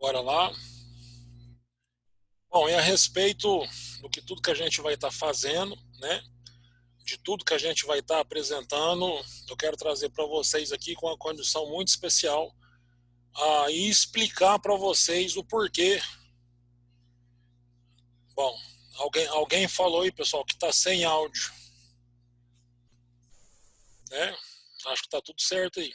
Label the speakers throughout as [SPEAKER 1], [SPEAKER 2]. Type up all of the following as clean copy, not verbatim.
[SPEAKER 1] Bora lá. Bom, e a respeito do que tudo que a gente vai estar fazendo, né? De tudo que a gente vai estar apresentando, eu quero trazer para vocês aqui com uma condição muito especial e explicar para vocês o porquê. Bom, alguém falou aí, pessoal, que está sem áudio, né? Acho que está tudo certo aí.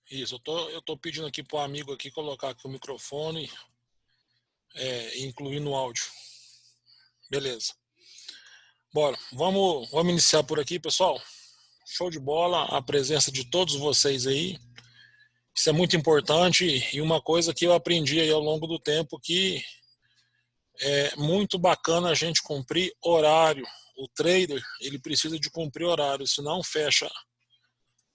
[SPEAKER 1] Isso, eu tô pedindo aqui para o amigo aqui colocar aqui o microfone, incluindo o áudio. Beleza. Bora, vamos iniciar por aqui, pessoal. Show de bola, a presença de todos vocês aí. Isso é muito importante e uma coisa que eu aprendi aí ao longo do tempo que é muito bacana a gente cumprir horário. O trader, ele precisa de cumprir horário, senão fecha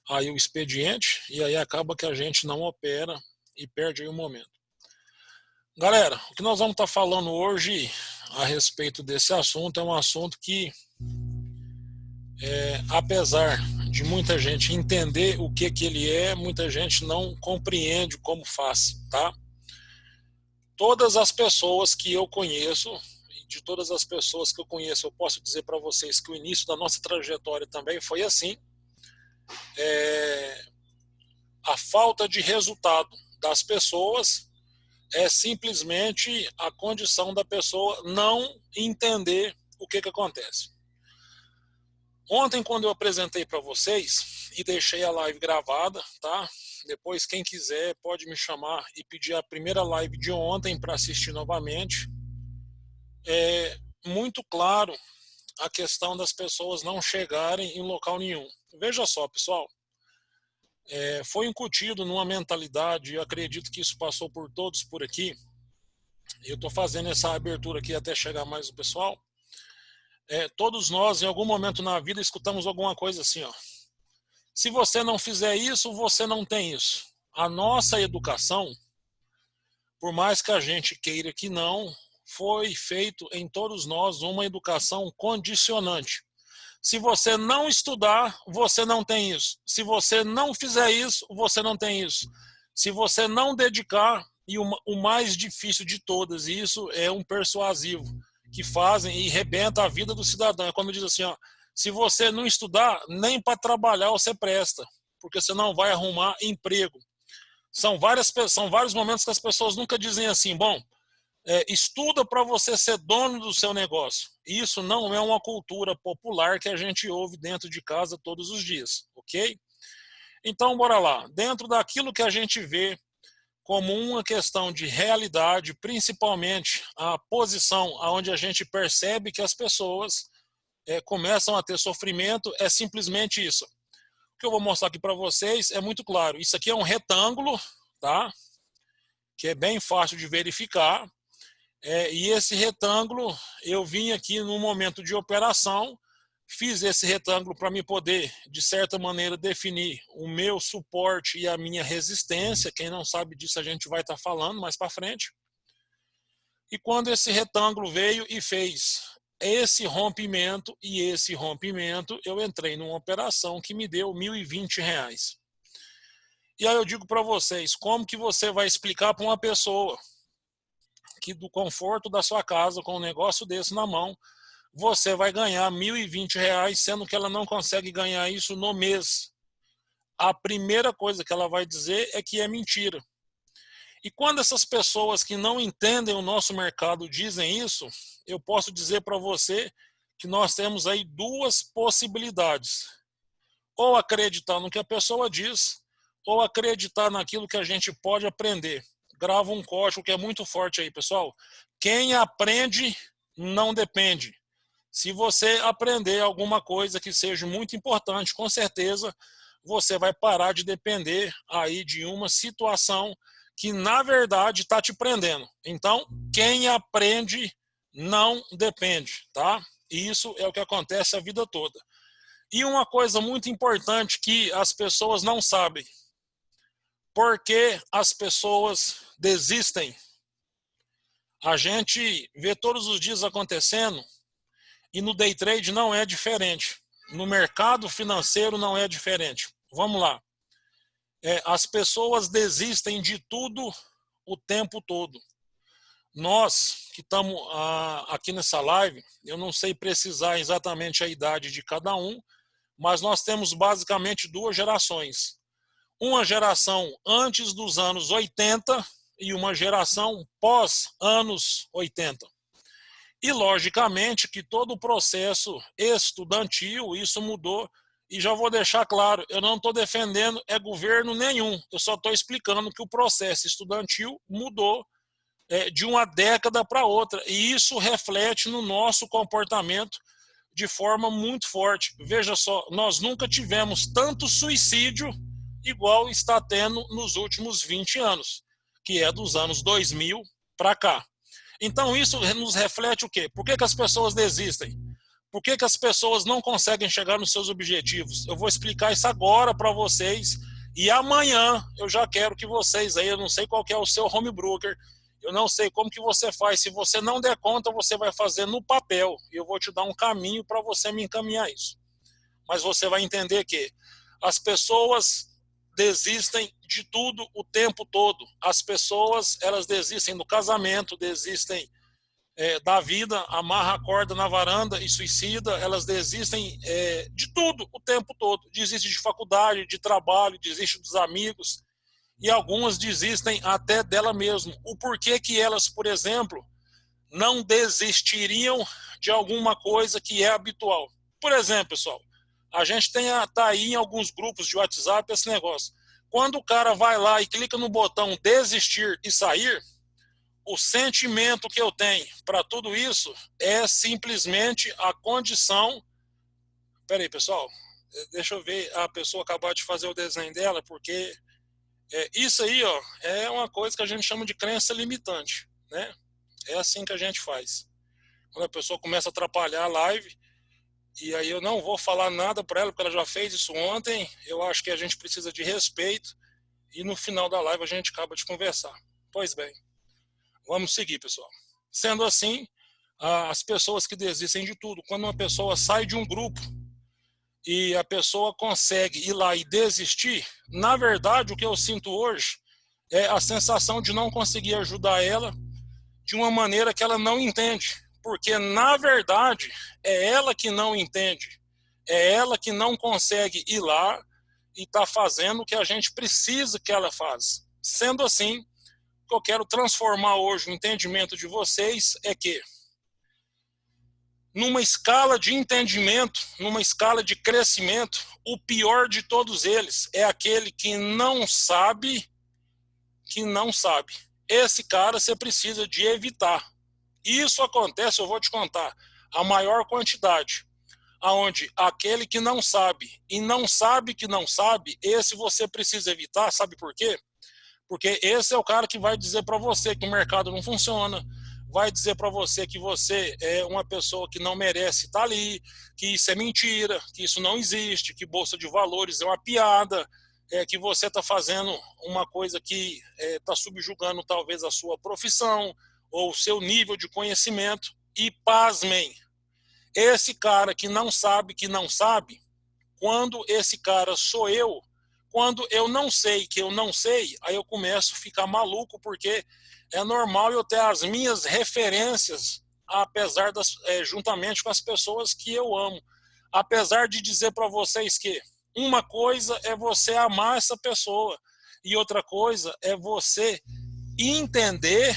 [SPEAKER 1] aí o expediente e aí acaba que a gente não opera e perde aí o momento. Galera, o que nós vamos estar falando hoje a respeito desse assunto é um assunto que apesar de muita gente entender o que ele é, muita gente não compreende como faz, tá? Todas as pessoas que eu conheço, de todas as pessoas que eu conheço, eu posso dizer para vocês que o início da nossa trajetória também foi assim. A falta de resultado das pessoas é simplesmente a condição da pessoa não entender o que acontece. Ontem, quando eu apresentei para vocês e deixei a live gravada, tá? Depois, quem quiser pode me chamar e pedir a primeira live de ontem para assistir novamente. É muito claro a questão das pessoas não chegarem em local nenhum. Veja só, pessoal, foi incutido numa mentalidade, eu acredito que isso passou por todos por aqui, eu estou fazendo essa abertura aqui até chegar mais o pessoal. Todos nós, em algum momento na vida, escutamos alguma coisa assim, ó. Se você não fizer isso, você não tem isso. A nossa educação, por mais que a gente queira que não, foi feito em todos nós uma educação condicionante. Se você não estudar, você não tem isso. Se você não fizer isso, você não tem isso. Se você não dedicar, e o mais difícil de todas, e isso é um persuasivo, que fazem e rebenta a vida do cidadão. É quando diz assim, ó, se você não estudar, nem para trabalhar você presta, porque você não vai arrumar emprego. São vários momentos que as pessoas nunca dizem assim, bom, estuda para você ser dono do seu negócio. Isso não é uma cultura popular que a gente ouve dentro de casa todos os dias, ok? Então, bora lá. Dentro daquilo que a gente vê como uma questão de realidade, principalmente a posição onde a gente percebe que as pessoas começam a ter sofrimento, é simplesmente isso. O que eu vou mostrar aqui para vocês é muito claro. Isso aqui é um retângulo, tá? Que é bem fácil de verificar. E esse retângulo, eu vim aqui no momento de operação, fiz esse retângulo para me poder, de certa maneira, definir o meu suporte e a minha resistência. Quem não sabe disso, a gente vai estar falando mais para frente. E quando esse retângulo veio e fez esse rompimento e esse rompimento, eu entrei numa operação que me deu R$ 1.020. E aí eu digo para vocês, como que você vai explicar para uma pessoa que do conforto da sua casa, com um negócio desse na mão, você vai ganhar R$ 1.020, sendo que ela não consegue ganhar isso no mês? A primeira coisa que ela vai dizer é que é mentira. E quando essas pessoas que não entendem o nosso mercado dizem isso, eu posso dizer para você que nós temos aí duas possibilidades. Ou acreditar no que a pessoa diz, ou acreditar naquilo que a gente pode aprender. Grava um código que é muito forte aí, pessoal. Quem aprende não depende. Se você aprender alguma coisa que seja muito importante, com certeza você vai parar de depender aí de uma situação que na verdade está te prendendo. Então, quem aprende não depende, tá? E isso é o que acontece a vida toda. E uma coisa muito importante que as pessoas não sabem: por que as pessoas desistem? A gente vê todos os dias acontecendo E no day trade não é diferente. No mercado financeiro não é diferente. Vamos lá. As pessoas desistem de tudo o tempo todo. Nós que estamos aqui nessa live, eu não sei precisar exatamente a idade de cada um, mas nós temos basicamente duas gerações. Uma geração antes dos anos 80 e uma geração pós anos 80. E, logicamente, que todo o processo estudantil, isso mudou. E já vou deixar claro, eu não estou defendendo governo nenhum. Eu só estou explicando que o processo estudantil mudou de uma década para outra. E isso reflete no nosso comportamento de forma muito forte. Veja só, nós nunca tivemos tanto suicídio igual está tendo nos últimos 20 anos, que é dos anos 2000 para cá. Então isso nos reflete o quê? Por que as pessoas desistem? Por que as pessoas não conseguem chegar nos seus objetivos? Eu vou explicar isso agora para vocês e amanhã eu já quero que vocês aí, eu não sei qual que é o seu home broker, eu não sei como que você faz, se você não der conta, você vai fazer no papel e eu vou te dar um caminho para você me encaminhar isso. Mas você vai entender que as pessoas desistem de tudo o tempo todo. As pessoas, elas desistem do casamento, desistem da vida, amarra a corda na varanda e suicida, elas desistem de tudo o tempo todo. Desistem de faculdade, de trabalho, desistem dos amigos e algumas desistem até dela mesma. O porquê que elas, por exemplo, não desistiriam de alguma coisa que é habitual. Por exemplo, pessoal, a gente tá aí em alguns grupos de WhatsApp esse negócio. Quando o cara vai lá e clica no botão desistir e sair, o sentimento que eu tenho para tudo isso é simplesmente a condição... Peraí, pessoal, deixa eu ver a pessoa acabar de fazer o desenho dela, porque isso aí é uma coisa que a gente chama de crença limitante, né? É assim que a gente faz. Quando a pessoa começa a atrapalhar a live, e aí eu não vou falar nada para ela, porque ela já fez isso ontem, eu acho que a gente precisa de respeito, e no final da live a gente acaba de conversar. Pois bem, vamos seguir, pessoal. Sendo assim, as pessoas que desistem de tudo, quando uma pessoa sai de um grupo e a pessoa consegue ir lá e desistir, na verdade o que eu sinto hoje é a sensação de não conseguir ajudar ela de uma maneira que ela não entende. Porque, na verdade, é ela que não entende. É ela que não consegue ir lá e está fazendo o que a gente precisa que ela faça. Sendo assim, o que eu quero transformar hoje o entendimento de vocês é que, numa escala de entendimento, numa escala de crescimento, o pior de todos eles é aquele que não sabe que não sabe. Esse cara você precisa de evitar. Isso acontece, eu vou te contar, a maior quantidade, aonde aquele que não sabe e não sabe que não sabe, esse você precisa evitar, sabe por quê? Porque esse é o cara que vai dizer para você que o mercado não funciona, vai dizer para você que você é uma pessoa que não merece estar ali, que isso é mentira, que isso não existe, que bolsa de valores é uma piada, que você está fazendo uma coisa que está subjugando talvez a sua profissão ou o seu nível de conhecimento. E pasmem, esse cara que não sabe, quando esse cara sou eu, quando eu não sei que eu não sei, aí eu começo a ficar maluco, porque é normal eu ter as minhas referências, apesar juntamente com as pessoas que eu amo. Apesar de dizer para vocês que uma coisa é você amar essa pessoa e outra coisa é você entender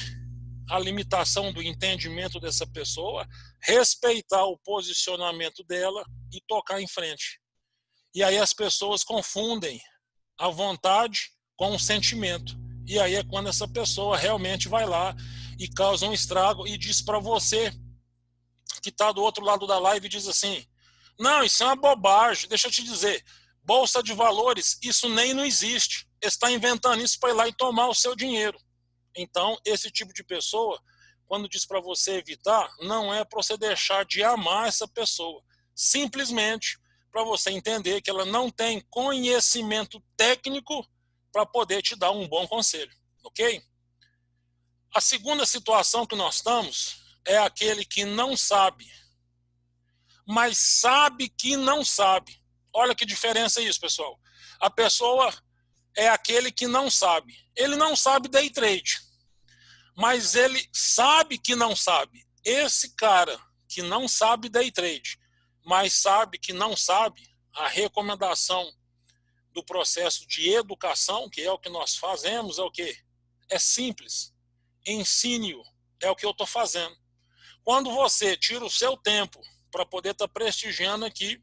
[SPEAKER 1] a limitação do entendimento dessa pessoa, respeitar o posicionamento dela e tocar em frente. E aí as pessoas confundem a vontade com o sentimento. E aí é quando essa pessoa realmente vai lá e causa um estrago e diz para você que está do outro lado da live e diz assim: não, isso é uma bobagem, deixa eu te dizer, bolsa de valores, isso nem não existe. Está inventando isso para ir lá e tomar o seu dinheiro. Então, esse tipo de pessoa, quando diz para você evitar, não é para você deixar de amar essa pessoa. Simplesmente para você entender que ela não tem conhecimento técnico para poder te dar um bom conselho, ok? A segunda situação que nós estamos é aquele que não sabe mas sabe que não sabe. Olha que diferença é isso, pessoal. A pessoa é aquele que não sabe. Ele não sabe day trade, mas ele sabe que não sabe. Esse cara que não sabe day trade, mas sabe que não sabe, a recomendação do processo de educação, que é o que nós fazemos, é o quê? É simples. Ensine-o. É o que eu estou fazendo. Quando você tira o seu tempo para poder estar prestigiando aqui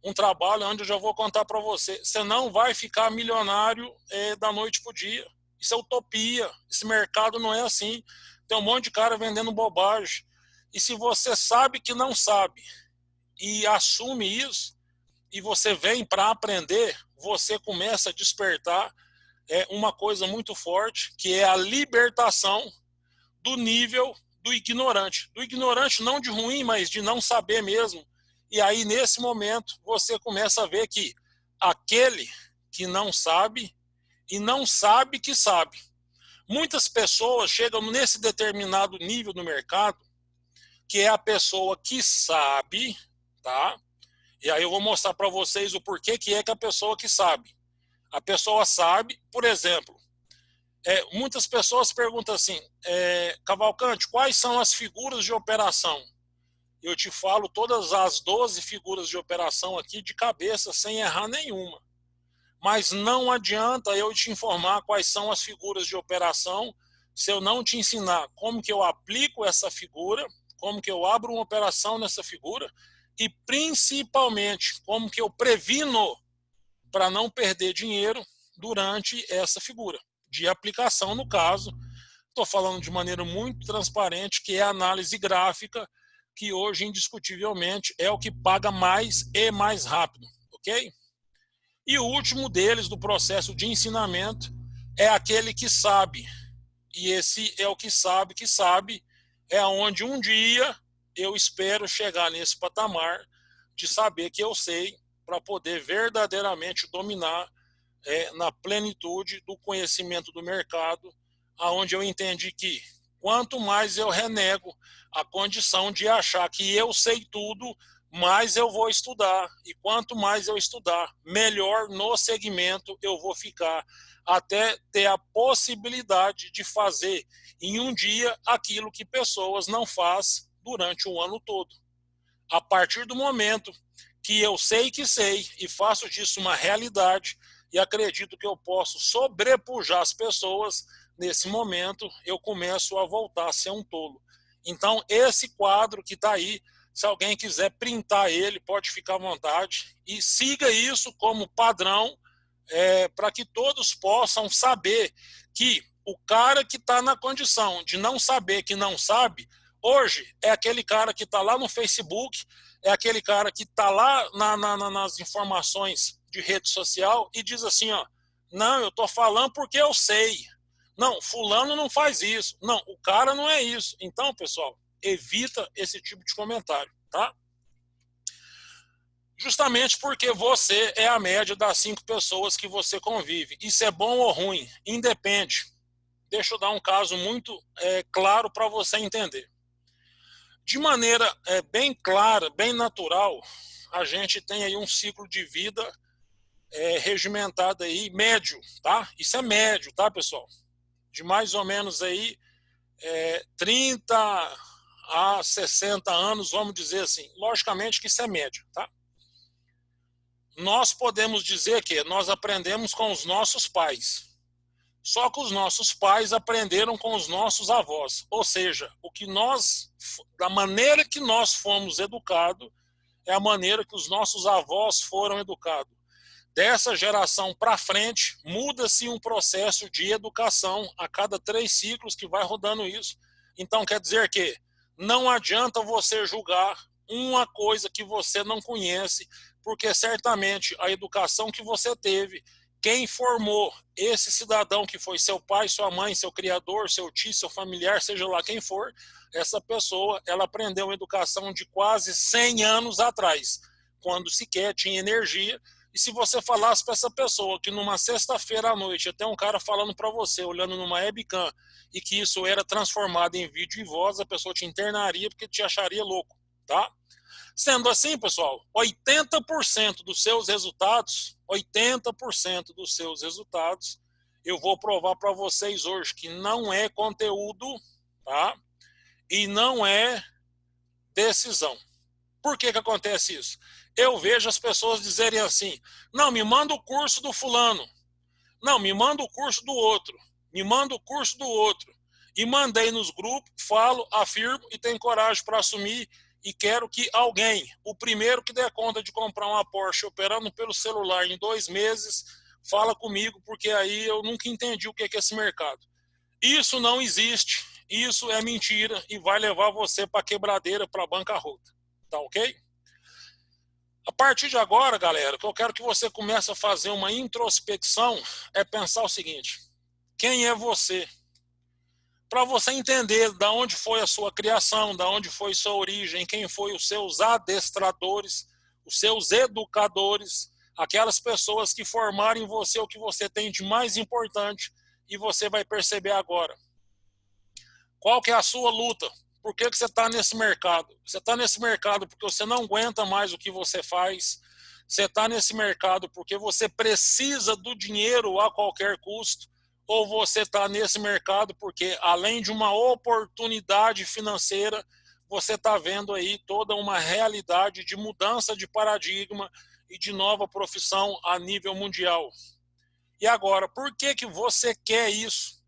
[SPEAKER 1] um trabalho onde eu já vou contar para você, você não vai ficar milionário da noite para o dia. Isso é utopia. Esse mercado não é assim. Tem um monte de cara vendendo bobagem. E se você sabe que não sabe e assume isso, e você vem para aprender, você começa a despertar uma coisa muito forte, que é a libertação do nível do ignorante. Do ignorante não de ruim, mas de não saber mesmo. E aí, nesse momento, você começa a ver que aquele que não sabe e não sabe que sabe. Muitas pessoas chegam nesse determinado nível no mercado, que é a pessoa que sabe, tá? E aí eu vou mostrar para vocês o porquê que é que a pessoa que sabe. A pessoa sabe, por exemplo, muitas pessoas perguntam assim, Cavalcante, quais são as figuras de operação? Eu te falo todas as 12 figuras de operação aqui de cabeça, sem errar nenhuma. Mas não adianta eu te informar quais são as figuras de operação se eu não te ensinar como que eu aplico essa figura, como que eu abro uma operação nessa figura e principalmente como que eu previno para não perder dinheiro durante essa figura de aplicação, no caso. Estou falando de maneira muito transparente, que é a análise gráfica, que hoje, indiscutivelmente, é o que paga mais e mais rápido, ok? E o último deles, do processo de ensinamento, é aquele que sabe. E esse é o que sabe, é onde um dia eu espero chegar nesse patamar de saber que eu sei, para poder verdadeiramente dominar na plenitude do conhecimento do mercado, aonde eu entendi que quanto mais eu renego a condição de achar que eu sei tudo, mais eu vou estudar. E quanto mais eu estudar, melhor no segmento eu vou ficar, até ter a possibilidade de fazer em um dia aquilo que pessoas não fazem durante o ano todo. A partir do momento que eu sei que sei e faço disso uma realidade e acredito que eu posso sobrepujar as pessoas, nesse momento eu começo a voltar a ser um tolo. Então, esse quadro que está aí, se alguém quiser printar ele, pode ficar à vontade e siga isso como padrão para que todos possam saber que o cara que está na condição de não saber que não sabe, hoje é aquele cara que está lá no Facebook, é aquele cara que está lá nas informações de rede social e diz assim, ó, não, eu estou falando porque eu sei. Não, fulano não faz isso. Não, o cara não é isso. Então, pessoal, evita esse tipo de comentário, tá? Justamente porque você é a média das 5 pessoas que você convive. Isso é bom ou ruim? Independe. Deixa eu dar um caso muito claro para você entender. De maneira bem clara, bem natural, a gente tem aí um ciclo de vida regimentado aí, médio, tá? Isso é médio, tá, pessoal? De mais ou menos aí 30 a 60 anos, vamos dizer assim. Logicamente que isso é médio, tá? Nós podemos dizer que nós aprendemos com os nossos pais. Só que os nossos pais aprenderam com os nossos avós. Ou seja, da maneira que nós fomos educados, é a maneira que os nossos avós foram educados. Dessa geração para frente, muda-se um processo de educação a cada 3 ciclos que vai rodando isso. Então, quer dizer que não adianta você julgar uma coisa que você não conhece, porque certamente a educação que você teve, quem formou esse cidadão que foi seu pai, sua mãe, seu criador, seu tio, seu familiar, seja lá quem for, essa pessoa, ela aprendeu uma educação de quase 100 anos atrás, quando sequer tinha energia. E se você falasse para essa pessoa que numa sexta-feira à noite até um cara falando para você, olhando numa webcam, e que isso era transformado em vídeo e voz, a pessoa te internaria porque te acharia louco, tá? Sendo assim, pessoal, 80% dos seus resultados, 80% dos seus resultados, eu vou provar para vocês hoje que não é conteúdo, tá? E não é decisão. Por que acontece isso? Eu vejo as pessoas dizerem assim, não, me manda o curso do fulano, não, me manda o curso do outro, me manda o curso do outro. E mandei nos grupos, falo, afirmo e tenho coragem para assumir e quero que alguém, o primeiro que der conta de comprar uma Porsche operando pelo celular em 2 meses, fala comigo, porque aí eu nunca entendi o que é esse mercado. Isso não existe, isso é mentira e vai levar você para a quebradeira, para a bancarrota. Tá ok? A partir de agora, galera, o que eu quero que você comece a fazer uma introspecção é pensar o seguinte: quem é você? Para você entender de onde foi a sua criação, de onde foi sua origem, quem foi os seus adestradores, os seus educadores, aquelas pessoas que formaram em você o que você tem de mais importante, e você vai perceber agora. Qual que é a sua luta? Por que você está nesse mercado? Você está nesse mercado porque você não aguenta mais o que você faz. Você está nesse mercado porque você precisa do dinheiro a qualquer custo. Ou você está nesse mercado porque, além de uma oportunidade financeira, você está vendo aí toda uma realidade de mudança de paradigma e de nova profissão a nível mundial. E agora, por que você quer isso?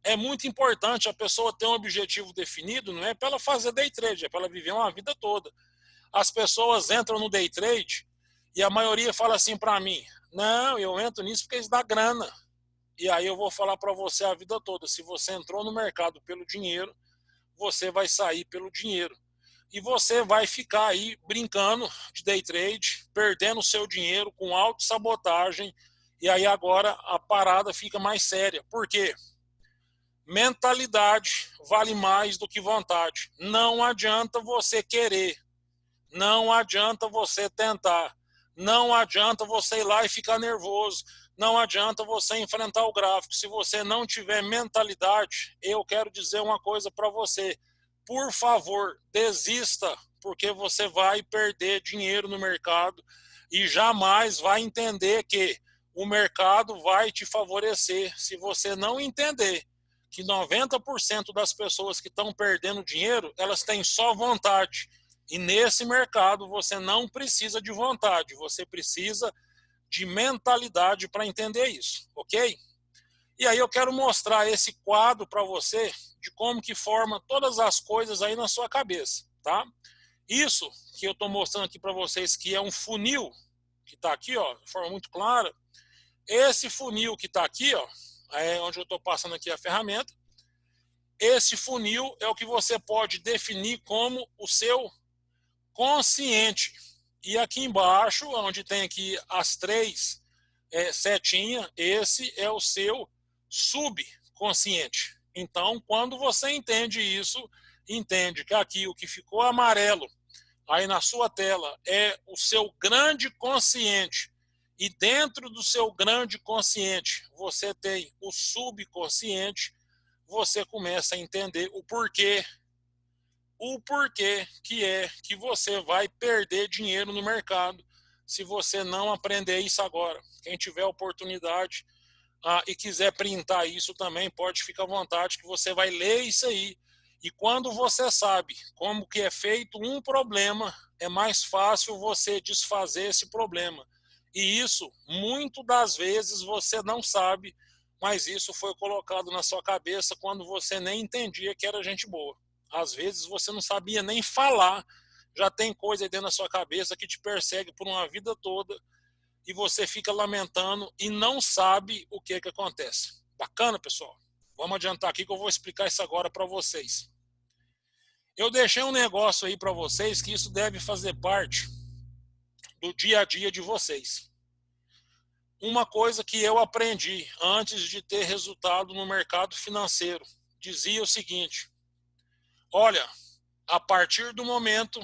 [SPEAKER 1] É muito importante a pessoa ter um objetivo definido, não é para ela fazer day trade, é para ela viver uma vida toda. As pessoas entram no day trade e a maioria fala assim para mim, não, eu entro nisso porque isso dá grana. E aí eu vou falar para você a vida toda, se você entrou no mercado pelo dinheiro, você vai sair pelo dinheiro. E você vai ficar aí brincando de day trade, perdendo o seu dinheiro com autossabotagem, e aí agora a parada fica mais séria. Por quê? Mentalidade vale mais do que vontade. Não adianta você querer. Não adianta você tentar. Não adianta você ir lá e ficar nervoso. Não adianta você enfrentar o gráfico. Se você não tiver mentalidade, eu quero dizer uma coisa para você. Por favor, desista, porque você vai perder dinheiro no mercado e jamais vai entender que o mercado vai te favorecer. Se você não entender que 90% das pessoas que estão perdendo dinheiro, elas têm só vontade. E nesse mercado você não precisa de vontade, você precisa de mentalidade para entender isso, ok? E aí eu quero mostrar esse quadro para você de como que forma todas as coisas aí na sua cabeça, tá? Isso que eu estou mostrando aqui para vocês, que é um funil, que está aqui, ó, de forma muito clara. Esse funil que está aqui, ó, é onde eu estou passando aqui a ferramenta. Esse funil é o que você pode definir como o seu consciente. E aqui embaixo, onde tem aqui as 3 setinhas, esse é o seu subconsciente. Então, quando você entende isso, entende que aqui o que ficou amarelo aí na sua tela é o seu grande consciente. E dentro do seu grande consciente, você tem o subconsciente. Você começa a entender o porquê que é que você vai perder dinheiro no mercado se você não aprender isso agora. Quem tiver oportunidade e quiser printar isso também, pode ficar à vontade que você vai ler isso aí. E quando você sabe como que é feito um problema, é mais fácil você desfazer esse problema. E isso, muito das vezes, você não sabe, mas isso foi colocado na sua cabeça quando você nem entendia que era gente boa. Às vezes você não sabia nem falar, já tem coisa aí dentro da sua cabeça que te persegue por uma vida toda e você fica lamentando e não sabe o que acontece. Bacana, pessoal? Vamos adiantar aqui que eu vou explicar isso agora para vocês. Eu deixei um negócio aí para vocês que isso deve fazer parte do dia a dia de vocês. Uma coisa que eu aprendi antes de ter resultado no mercado financeiro, dizia o seguinte: olha, a partir do momento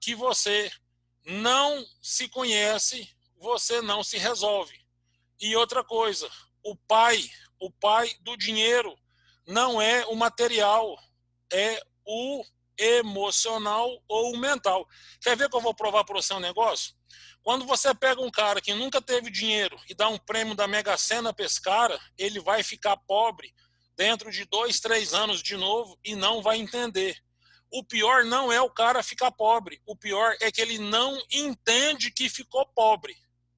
[SPEAKER 1] que você não se conhece, você não se resolve. E outra coisa, o pai do dinheiro não é o material, é o emocional ou mental. Quer ver que eu vou provar para você um negócio? Quando você pega um cara que nunca teve dinheiro e dá um prêmio da Mega Sena para esse cara, ele vai ficar pobre dentro de 2, 3 anos de novo e não vai entender. O pior não é o cara ficar pobre, o pior é que ele não entende que ficou pobre.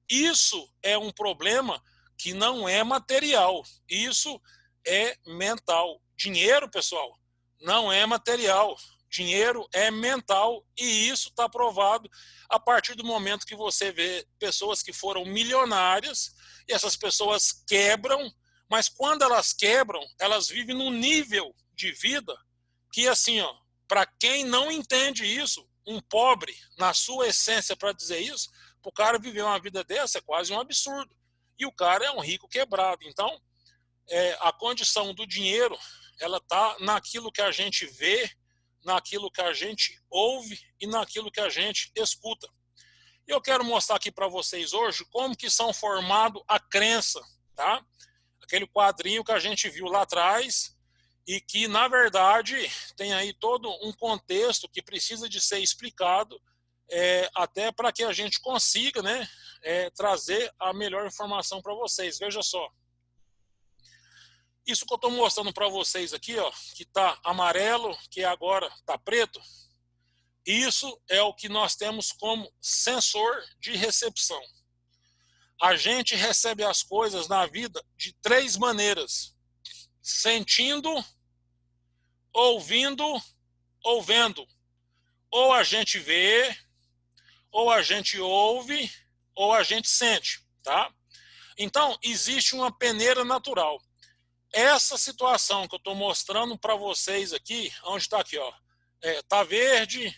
[SPEAKER 1] Isso é um problema que não é material, isso é mental. Dinheiro, pessoal, não é material. Dinheiro é mental e isso está provado a partir do momento que você vê pessoas que foram milionárias e essas pessoas quebram, mas quando elas quebram, elas vivem num nível de vida que, assim, ó, para quem não entende isso, um pobre, na sua essência, para dizer isso, para o cara viver uma vida dessa é quase um absurdo. E o cara é um rico quebrado. Então, a condição do dinheiro, ela está naquilo que a gente vê, naquilo que a gente ouve e naquilo que a gente escuta. E eu quero mostrar aqui para vocês hoje como que são formado a crença, tá? Aquele quadrinho que a gente viu lá atrás e que, na verdade, tem aí todo um contexto que precisa de ser explicado, até para que a gente consiga, né, trazer a melhor informação para vocês. Veja só. Isso que eu estou mostrando para vocês aqui, ó, que está amarelo, que agora está preto, isso é o que nós temos como sensor de recepção. A gente recebe as coisas na vida de 3 maneiras: sentindo, ouvindo ou vendo. Ou a gente vê, ou a gente ouve, ou a gente sente, tá? Então, existe uma peneira natural. Essa situação que eu estou mostrando para vocês aqui, onde está aqui, ó, tá verde,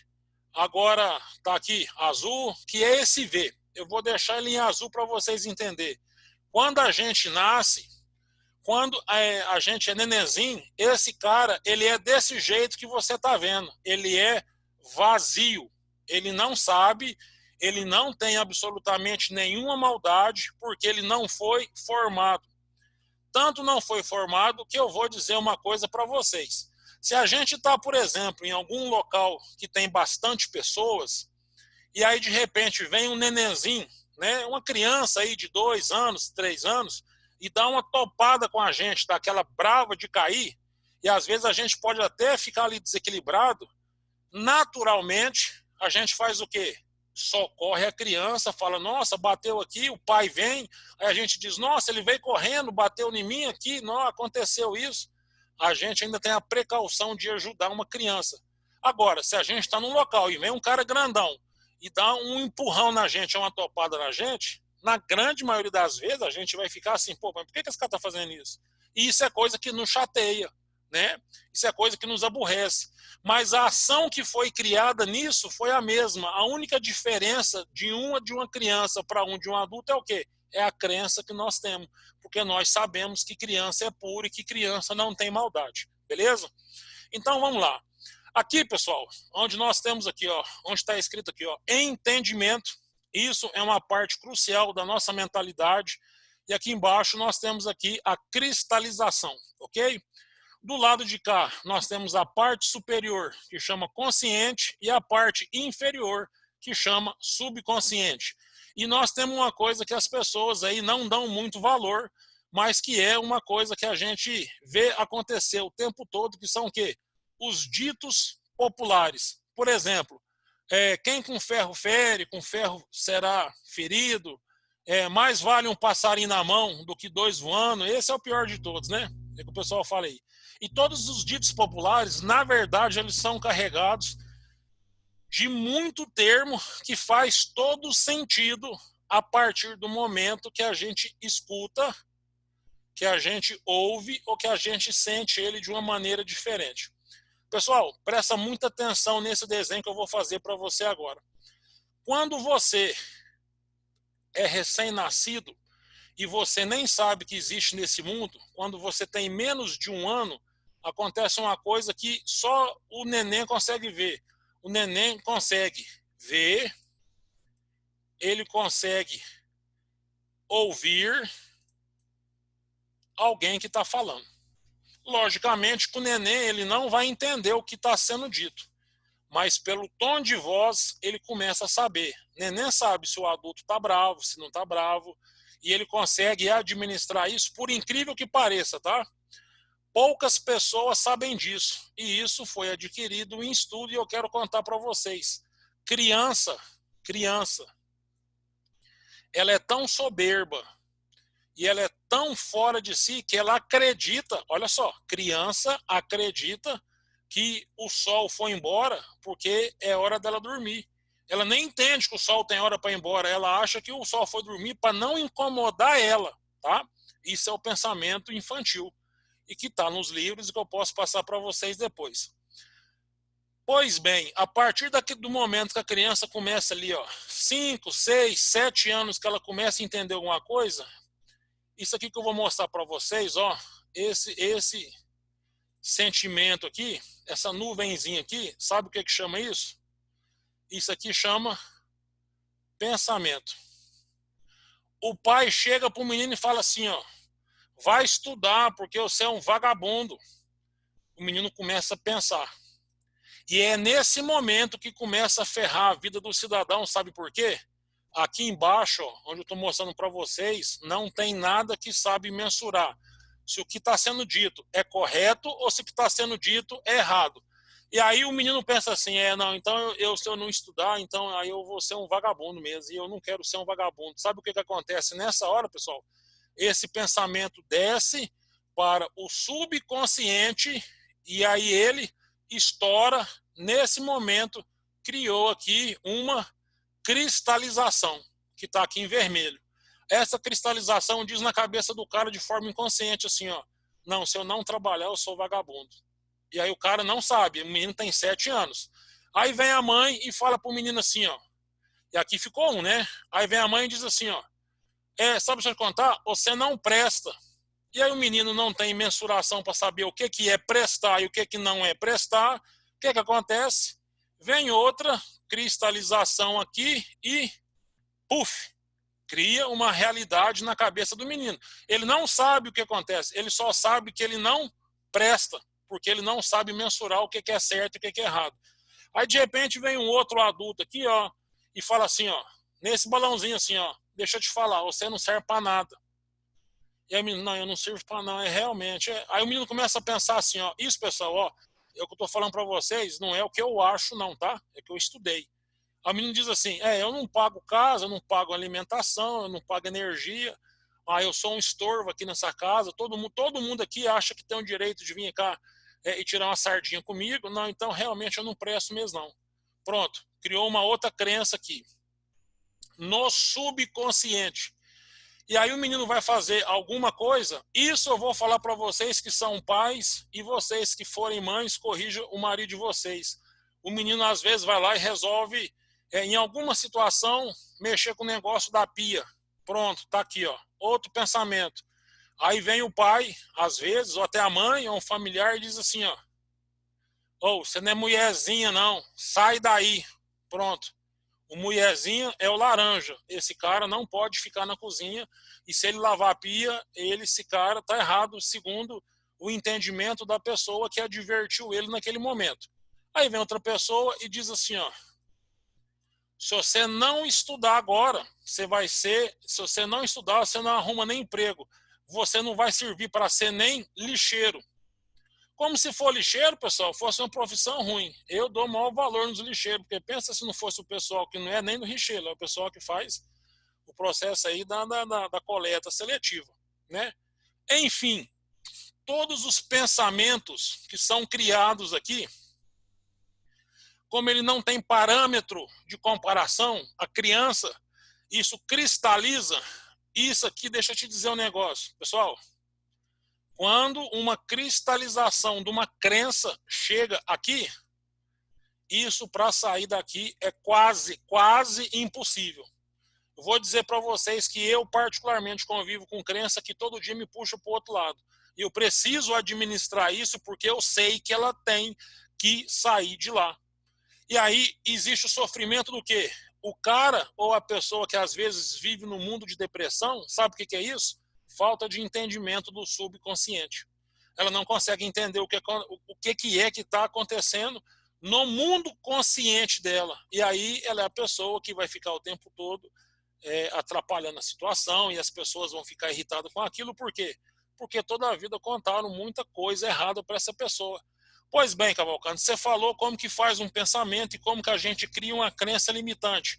[SPEAKER 1] agora está aqui azul, que é esse V. Eu vou deixar ele em azul para vocês entenderem. Quando a gente nasce, quando a gente é nenenzinho, esse cara, ele é desse jeito que você está vendo. Ele é vazio. Ele não sabe, ele não tem absolutamente nenhuma maldade, porque ele não foi formado. Tanto não foi formado que eu vou dizer uma coisa para vocês. Se a gente está, por exemplo, em algum local que tem bastante pessoas, e aí de repente vem um nenenzinho, né, uma criança aí de 2 anos, 3 anos, e dá uma topada com a gente, daquela brava de cair, e às vezes a gente pode até ficar ali desequilibrado, naturalmente a gente faz o quê? Socorre a criança, fala, nossa, bateu aqui, o pai vem, aí a gente diz, nossa, ele veio correndo, bateu em mim aqui, não, aconteceu isso. A gente ainda tem a precaução de ajudar uma criança. Agora, se a gente está num local e vem um cara grandão e dá um empurrão na gente, uma topada na gente, na grande maioria das vezes a gente vai ficar assim, pô, mas por que esse cara está fazendo isso? E isso é coisa que nos chateia, né? Isso é coisa que nos aborrece. Mas a ação que foi criada nisso foi a mesma. A única diferença de uma criança para de um adulto é o quê? É a crença que nós temos. Porque nós sabemos que criança é pura e que criança não tem maldade. Beleza? Então vamos lá. Aqui, pessoal, onde nós temos aqui, ó, onde está escrito aqui, ó, entendimento. Isso é uma parte crucial da nossa mentalidade. E aqui embaixo nós temos aqui a cristalização, ok? Do lado de cá, nós temos a parte superior, que chama consciente, e a parte inferior, que chama subconsciente. E nós temos uma coisa que as pessoas aí não dão muito valor, mas que é uma coisa que a gente vê acontecer o tempo todo, que são o quê? Os ditos populares. Por exemplo, quem com ferro fere, com ferro será ferido, mais vale um passarinho na mão do que 2 voando. Esse é o pior de todos, né? É o que o pessoal fala aí. E todos os ditos populares, na verdade, eles são carregados de muito termo que faz todo sentido a partir do momento que a gente escuta, que a gente ouve ou que a gente sente ele de uma maneira diferente. Pessoal, presta muita atenção nesse desenho que eu vou fazer para você agora. Quando você é recém-nascido e você nem sabe que existe nesse mundo, quando você tem menos de 1 ano, acontece uma coisa que só o neném consegue ver. O neném consegue ver, ele consegue ouvir alguém que está falando. Logicamente que o neném ele não vai entender o que está sendo dito. mas pelo tom de voz ele começa a saber. Neném sabe se o adulto está bravo, se não está bravo, e ele consegue administrar isso, por incrível que pareça, tá? Poucas pessoas sabem disso, e isso foi adquirido em estudo, e eu quero contar para vocês. Criança, ela é tão soberba, e ela é tão fora de si, que ela acredita, olha só, criança acredita que o sol foi embora porque é hora dela dormir. Ela nem entende que o sol tem hora para ir embora, ela acha que o sol foi dormir para não incomodar ela, tá? Isso é o pensamento infantil e que está nos livros e que eu posso passar para vocês depois. Pois bem, a partir do momento que a criança começa ali, ó, 5, 6, 7 anos que ela começa a entender alguma coisa, isso aqui que eu vou mostrar para vocês, ó, esse sentimento aqui, essa nuvenzinha aqui, sabe o que chama isso? Isso aqui chama pensamento. O pai chega para o menino e fala assim, ó, vai estudar porque você é um vagabundo. O menino começa a pensar. E é nesse momento que começa a ferrar a vida do cidadão, sabe por quê? Aqui embaixo, ó, onde eu estou mostrando para vocês, não tem nada que sabe mensurar se o que está sendo dito é correto ou se o que está sendo dito é errado. E aí o menino pensa assim, não, então se eu não estudar, então aí eu vou ser um vagabundo mesmo, e eu não quero ser um vagabundo. Sabe o que acontece nessa hora, pessoal? Esse pensamento desce para o subconsciente e aí ele estoura. Nesse momento, criou aqui uma cristalização, que está aqui em vermelho. Essa cristalização diz na cabeça do cara de forma inconsciente assim, ó, não, se eu não trabalhar, eu sou vagabundo. E aí o cara não sabe, o menino tem 7 anos. Aí vem a mãe e fala pro menino assim, ó, e aqui ficou um, né? Aí vem a mãe e diz assim, ó, sabe o que eu contar? Você não presta. E aí o menino não tem mensuração para saber o que é prestar e o que não é prestar. O que acontece? Vem outra cristalização aqui e, puf, cria uma realidade na cabeça do menino. Ele não sabe o que acontece, ele só sabe que ele não presta, porque ele não sabe mensurar o que é certo e o que é errado. Aí, de repente, vem um outro adulto aqui, ó, e fala assim, ó, nesse balãozinho assim, ó, deixa eu te falar, você não serve para nada. E aí o menino, não, eu não sirvo para não, realmente. Aí o menino começa a pensar assim, ó, isso, pessoal, ó, é o que eu tô falando para vocês, não é o que eu acho não, tá? É que eu estudei. Aí o menino diz assim, eu não pago casa, eu não pago alimentação, eu não pago energia, eu sou um estorvo aqui nessa casa, todo mundo aqui acha que tem o direito de vir cá e tirar uma sardinha comigo, não, então realmente eu não presto mesmo não. Pronto, criou uma outra crença aqui. No subconsciente. E aí o menino vai fazer alguma coisa, isso eu vou falar para vocês que são pais e vocês que forem mães, corrijam o marido de vocês. O menino às vezes vai lá e resolve, em alguma situação, mexer com o negócio da pia. Pronto, tá aqui, ó. Outro pensamento. Aí vem o pai, às vezes, ou até a mãe, ou um familiar, e diz assim, ó, você não é mulherzinha não, sai daí. Pronto. O mulherzinho é o laranja. Esse cara não pode ficar na cozinha e se ele lavar a pia, esse cara está errado, segundo o entendimento da pessoa que advertiu ele naquele momento. Aí vem outra pessoa e diz assim, ó, se você não estudar agora, se você não estudar, você não arruma nem emprego. Você não vai servir para ser nem lixeiro. Como se for lixeiro, pessoal, fosse uma profissão ruim. Eu dou maior valor nos lixeiros, porque pensa se não fosse o pessoal que não é nem do lixeiro, é o pessoal que faz o processo aí da coleta seletiva, né? Enfim, todos os pensamentos que são criados aqui, como ele não tem parâmetro de comparação, a criança, isso cristaliza, isso aqui, deixa eu te dizer um negócio, pessoal, quando uma cristalização de uma crença chega aqui, isso para sair daqui é quase impossível. Eu vou dizer para vocês que eu particularmente convivo com crença que todo dia me puxa para o outro lado. E eu preciso administrar isso porque eu sei que ela tem que sair de lá. E aí existe o sofrimento do quê? O cara ou a pessoa que às vezes vive no mundo de depressão, sabe o que é isso? Falta de entendimento do subconsciente. Ela não consegue entender o que é que está acontecendo no mundo consciente dela. E aí ela é a pessoa que vai ficar o tempo todo atrapalhando a situação e as pessoas vão ficar irritadas com aquilo. Por quê? Porque toda a vida contaram muita coisa errada para essa pessoa. Pois bem, Cavalcante, você falou como que faz um pensamento e como que a gente cria uma crença limitante.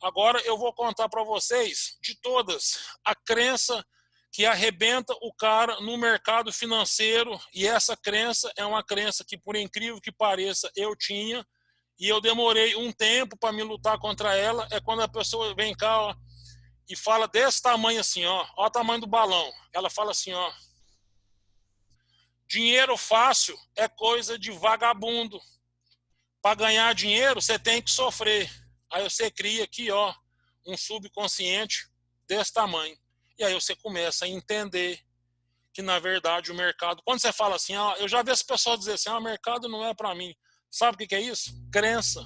[SPEAKER 1] Agora eu vou contar para vocês, de todas, a crença que arrebenta o cara no mercado financeiro, e essa crença é uma crença que, por incrível que pareça, eu tinha, e eu demorei um tempo para me lutar contra ela. É quando a pessoa vem cá, ó, e fala desse tamanho assim, ó o tamanho do balão. Ela fala assim, ó: dinheiro fácil é coisa de vagabundo. Para ganhar dinheiro, você tem que sofrer. Aí você cria aqui, ó, um subconsciente desse tamanho. E aí você começa a entender que, na verdade, o mercado... Quando você fala assim, ó, eu já vi as pessoas dizer assim, o mercado não é para mim. Sabe o que é isso? Crença.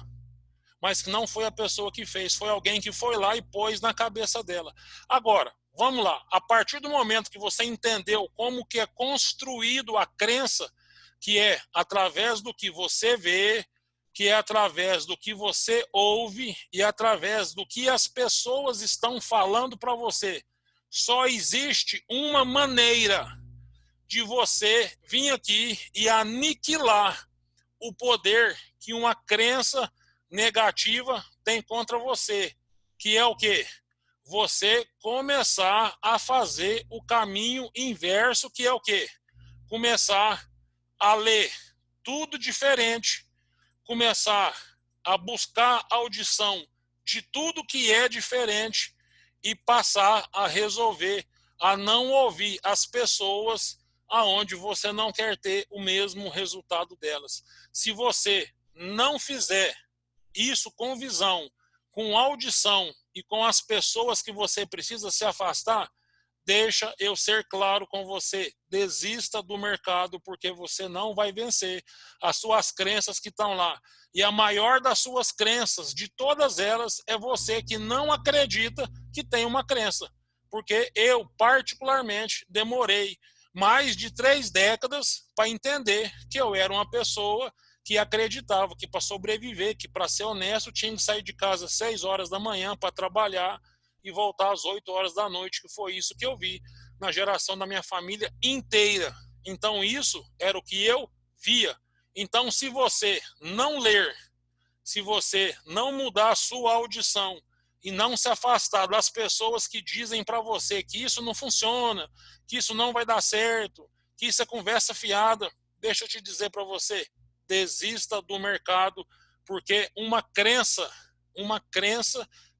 [SPEAKER 1] Mas que não foi a pessoa que fez, foi alguém que foi lá e pôs na cabeça dela. Agora, vamos lá. A partir do momento que você entendeu como que é construído a crença, que é através do que você vê, que é através do que você ouve e através do que as pessoas estão falando para você, só existe uma maneira de você vir aqui e aniquilar o poder que uma crença negativa tem contra você, que é o quê? Você começar a fazer o caminho inverso, que é o quê? Começar a ler tudo diferente, começar a buscar audição de tudo que é diferente e passar a resolver, a não ouvir as pessoas aonde você não quer ter o mesmo resultado delas. Se você não fizer isso com visão, com audição e com as pessoas que você precisa se afastar, deixa eu ser claro com você, desista do mercado, porque você não vai vencer as suas crenças que estão lá. E a maior das suas crenças, de todas elas, é você que não acredita que tem uma crença. Porque eu, particularmente, demorei mais de 3 décadas para entender que eu era uma pessoa que acreditava que para sobreviver, que para ser honesto, tinha que sair de casa às 6 horas da manhã para trabalhar e voltar às 8 horas da noite, que foi isso que eu vi na geração da minha família inteira. Então isso era o que eu via. Então, se você não ler, se você não mudar a sua audição e não se afastar das pessoas que dizem para você que isso não funciona, que isso não vai dar certo, que isso é conversa fiada, deixa eu te dizer para você, desista do mercado, porque uma crença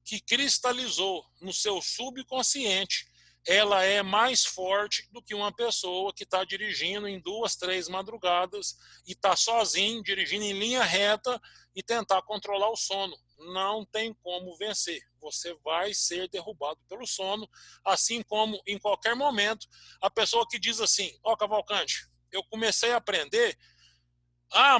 [SPEAKER 1] que cristalizou no seu subconsciente, ela é mais forte do que uma pessoa que está dirigindo em 2, 3 madrugadas e está sozinho, dirigindo em linha reta e tentar controlar o sono. Não tem como vencer. Você vai ser derrubado pelo sono, assim como em qualquer momento a pessoa que diz assim, ó, Cavalcante, eu comecei a aprender,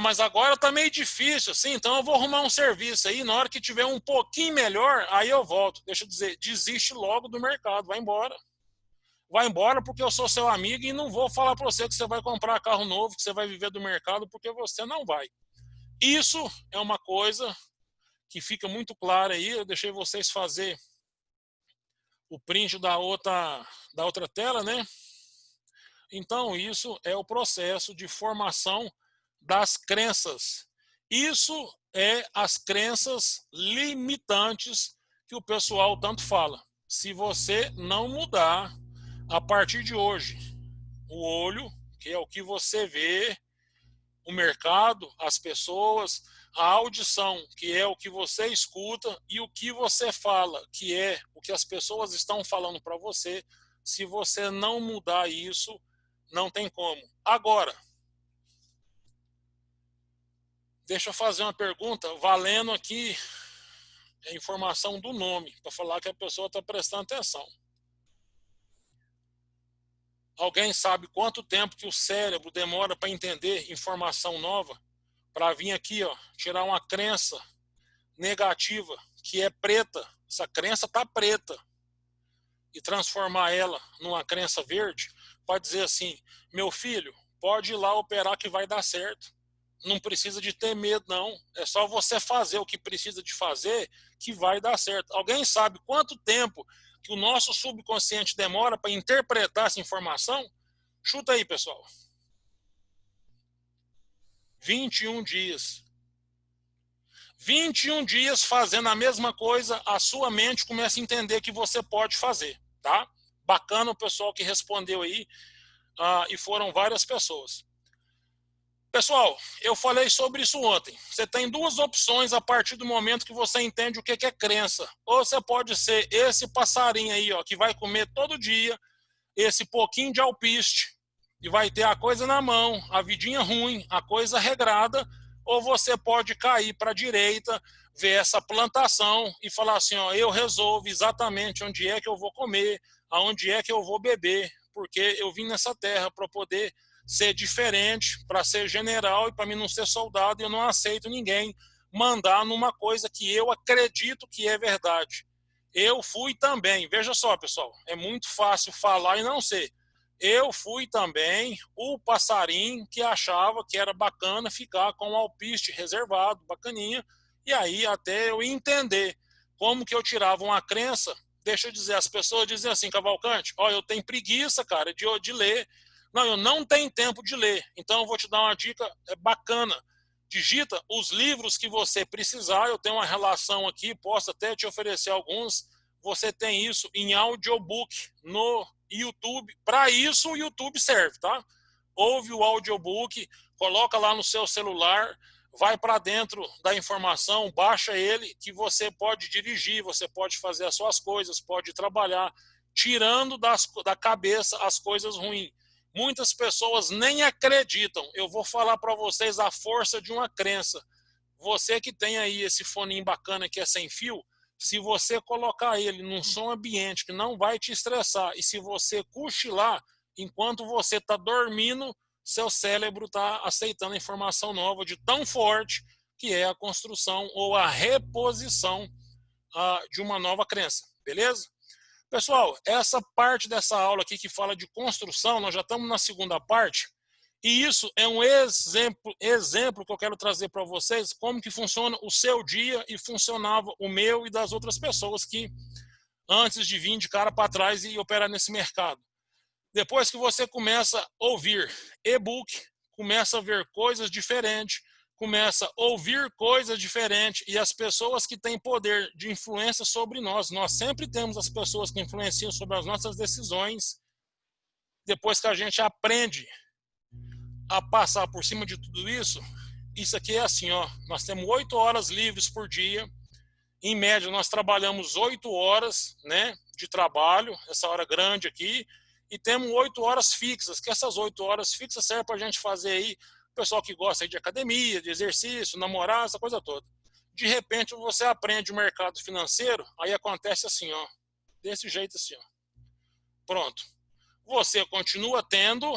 [SPEAKER 1] mas agora tá meio difícil, assim, então eu vou arrumar um serviço aí, na hora que tiver um pouquinho melhor, aí eu volto. Deixa eu dizer, desiste logo do mercado, vai embora. Vai embora porque eu sou seu amigo e não vou falar para você que você vai comprar carro novo, que você vai viver do mercado, porque você não vai. Isso é uma coisa que fica muito clara aí, eu deixei vocês fazer o print da outra tela, né? Então, isso é o processo de formação das crenças. Isso é as crenças limitantes que o pessoal tanto fala. Se você não mudar a partir de hoje o olho, que é o que você vê, o mercado, as pessoas, a audição, que é o que você escuta, e o que você fala, que é o que as pessoas estão falando para você, se você não mudar isso, não tem como. Agora, deixa eu fazer uma pergunta, valendo aqui a informação do nome, para falar que a pessoa está prestando atenção. Alguém sabe quanto tempo que o cérebro demora para entender informação nova? Para vir aqui, ó, tirar uma crença negativa, que é preta, essa crença está preta, e transformar ela numa crença verde, pode dizer assim, meu filho, pode ir lá operar que vai dar certo. não precisa de ter medo, não. É só você fazer o que precisa de fazer que vai dar certo. Alguém sabe quanto tempo que o nosso subconsciente demora para interpretar essa informação? Chuta aí, pessoal. 21 dias. 21 dias fazendo a mesma coisa, a sua mente começa a entender que você pode fazer, tá? Bacana o pessoal que respondeu aí, e foram várias pessoas. Pessoal, eu falei sobre isso ontem. Você tem duas opções a partir do momento que você entende o que é crença. Ou você pode ser esse passarinho aí, ó, que vai comer todo dia esse pouquinho de alpiste e vai ter a coisa na mão, a vidinha ruim, a coisa regrada, ou você pode cair para a direita, ver essa plantação e falar assim, ó, eu resolvo exatamente onde é que eu vou comer, aonde é que eu vou beber, porque eu vim nessa terra para poder ser diferente, para ser general e para mim não ser soldado, e eu não aceito ninguém mandar numa coisa que eu acredito que é verdade. Eu fui também, veja só, pessoal, é muito fácil falar e não ser. Eu fui também o passarinho que achava que era bacana ficar com o alpiste reservado, bacaninha, e aí até eu entender como que eu tirava uma crença. Deixa eu dizer, as pessoas dizem assim, Cavalcante, ó, eu tenho preguiça, cara, de ler. Não, eu não tenho tempo de ler. Então eu vou te dar uma dica bacana. Digita os livros que você precisar. Eu tenho uma relação aqui, posso até te oferecer alguns. Você tem isso em audiobook no YouTube. Para isso o YouTube serve, tá? Ouve o audiobook, coloca lá no seu celular, vai para dentro da informação, baixa ele, que você pode dirigir, você pode fazer as suas coisas, pode trabalhar, tirando da cabeça as coisas ruins. Muitas pessoas nem acreditam. Eu vou falar para vocês a força de uma crença. Você que tem aí esse foninho bacana que é sem fio, se você colocar ele num som ambiente que não vai te estressar, e se você cochilar enquanto você está dormindo, seu cérebro está aceitando a informação nova de tão forte que é a construção ou a reposição de uma nova crença, beleza? Pessoal, essa parte dessa aula aqui que fala de construção, nós já estamos na segunda parte, e isso é um exemplo que eu quero trazer para vocês, como que funciona o seu dia e funcionava o meu e das outras pessoas que, antes de vir de cara para trás e operar nesse mercado. Depois que você começa a ouvir e-book, começa a ver coisas diferentes, começa a ouvir coisas diferentes, e as pessoas que têm poder de influência sobre nós sempre temos as pessoas que influenciam sobre as nossas decisões. Depois que a gente aprende a passar por cima de tudo isso, isso aqui é assim, ó, nós temos 8 horas livres por dia, em média nós trabalhamos 8 horas, né, de trabalho, essa hora grande aqui, e temos 8 horas fixas, que essas 8 horas fixas servem para a gente fazer aí, o pessoal que gosta aí de academia, de exercício, namorar, essa coisa toda. De repente você aprende o mercado financeiro, aí acontece assim, ó, desse jeito assim, ó. Pronto. Você continua tendo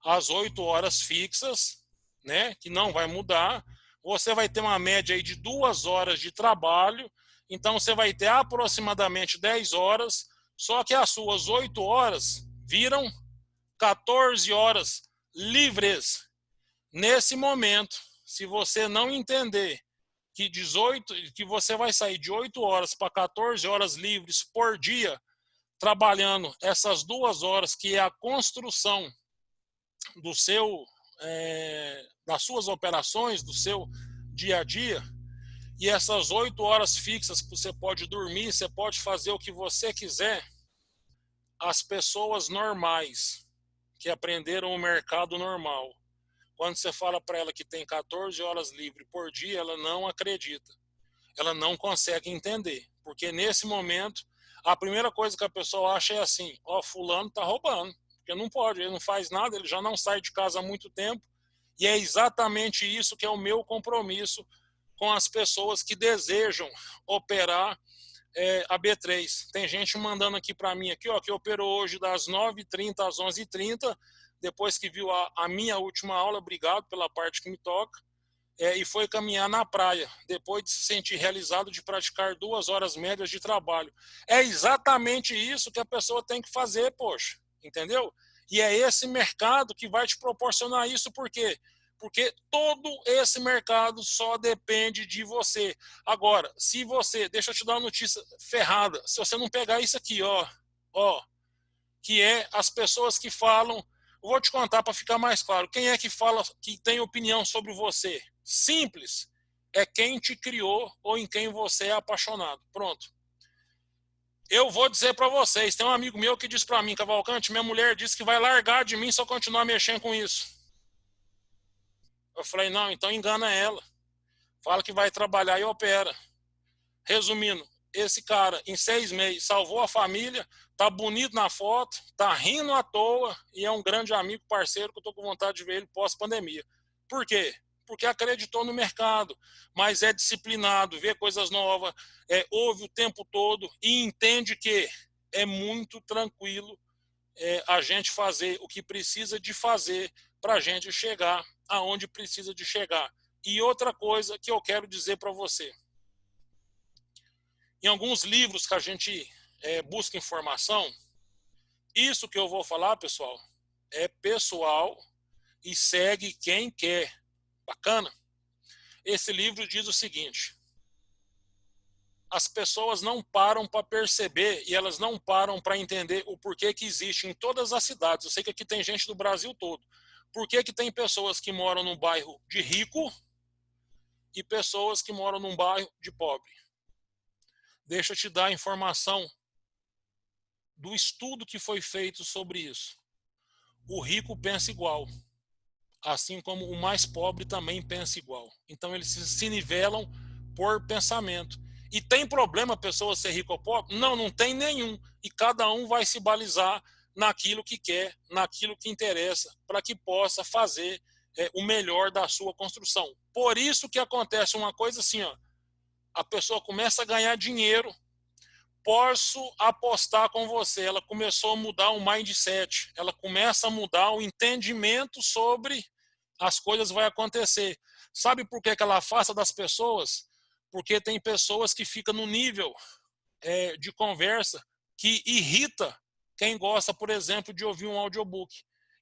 [SPEAKER 1] as 8 horas fixas, né, que não vai mudar. Você vai ter uma média aí de 2 horas de trabalho, então você vai ter aproximadamente 10 horas, só que as suas 8 horas viram 14 horas livres. Nesse momento, se você não entender que você vai sair de 8 horas para 14 horas livres por dia, trabalhando essas 2 horas, que é a construção do seu, das suas operações, do seu dia a dia, e essas 8 horas fixas que você pode dormir, você pode fazer o que você quiser, as pessoas normais que aprenderam o mercado normal, quando você fala para ela que tem 14 horas livre por dia, ela não acredita, ela não consegue entender, porque nesse momento a primeira coisa que a pessoa acha é assim, ó, fulano está roubando, porque não pode, ele não faz nada, ele já não sai de casa há muito tempo, e é exatamente isso que é o meu compromisso com as pessoas que desejam operar a B3. Tem gente mandando aqui para mim, aqui, ó, que operou hoje das 9h30 às 11h30, depois que viu a minha última aula, obrigado pela parte que me toca, e foi caminhar na praia, depois de se sentir realizado de praticar 2 horas médias de trabalho. É exatamente isso que a pessoa tem que fazer, poxa, entendeu? E é esse mercado que vai te proporcionar isso, por quê? porque todo esse mercado só depende de você. Agora, se você, deixa eu te dar uma notícia ferrada, se você não pegar isso aqui, ó, que é as pessoas que falam, eu vou te contar para ficar mais claro, quem é que fala, que tem opinião sobre você? Simples, é quem te criou ou em quem você é apaixonado. Pronto. Eu vou dizer para vocês, tem um amigo meu que disse para mim, Cavalcante, minha mulher disse que vai largar de mim se eu continuar mexendo com isso. Eu falei, não, então engana ela. Fala que vai trabalhar e opera. Resumindo, esse cara, em 6 meses, salvou a família, tá bonito na foto, tá rindo à toa e é um grande amigo, parceiro, que eu tô com vontade de ver ele pós-pandemia. Por quê? Porque acreditou no mercado, mas é disciplinado, vê coisas novas, ouve o tempo todo e entende que é muito tranquilo a gente fazer o que precisa de fazer para a gente chegar aonde precisa de chegar. E outra coisa que eu quero dizer para você, em alguns livros que a gente busca informação, isso que eu vou falar, pessoal, é pessoal e segue quem quer. Bacana? Esse livro diz o seguinte: as pessoas não param para perceber e elas não param para entender o porquê que existe em todas as cidades. Eu sei que aqui tem gente do Brasil todo. Por que que tem pessoas que moram num bairro de rico e pessoas que moram num bairro de pobre? Deixa eu te dar a informação do estudo que foi feito sobre isso. O rico pensa igual, assim como o mais pobre também pensa igual. Então eles se nivelam por pensamento. E tem problema a pessoa ser rico ou pobre? Não, não tem nenhum. E cada um vai se balizar naquilo que quer, naquilo que interessa, para que possa fazer o melhor da sua construção. Por isso que acontece uma coisa assim, ó, a pessoa começa a ganhar dinheiro. Posso apostar com você, ela começou a mudar o mindset, ela começa a mudar o entendimento sobre as coisas vai acontecer. Sabe por que ela afasta das pessoas? Porque tem pessoas que ficam no nível de conversa que irrita quem gosta, por exemplo, de ouvir um audiobook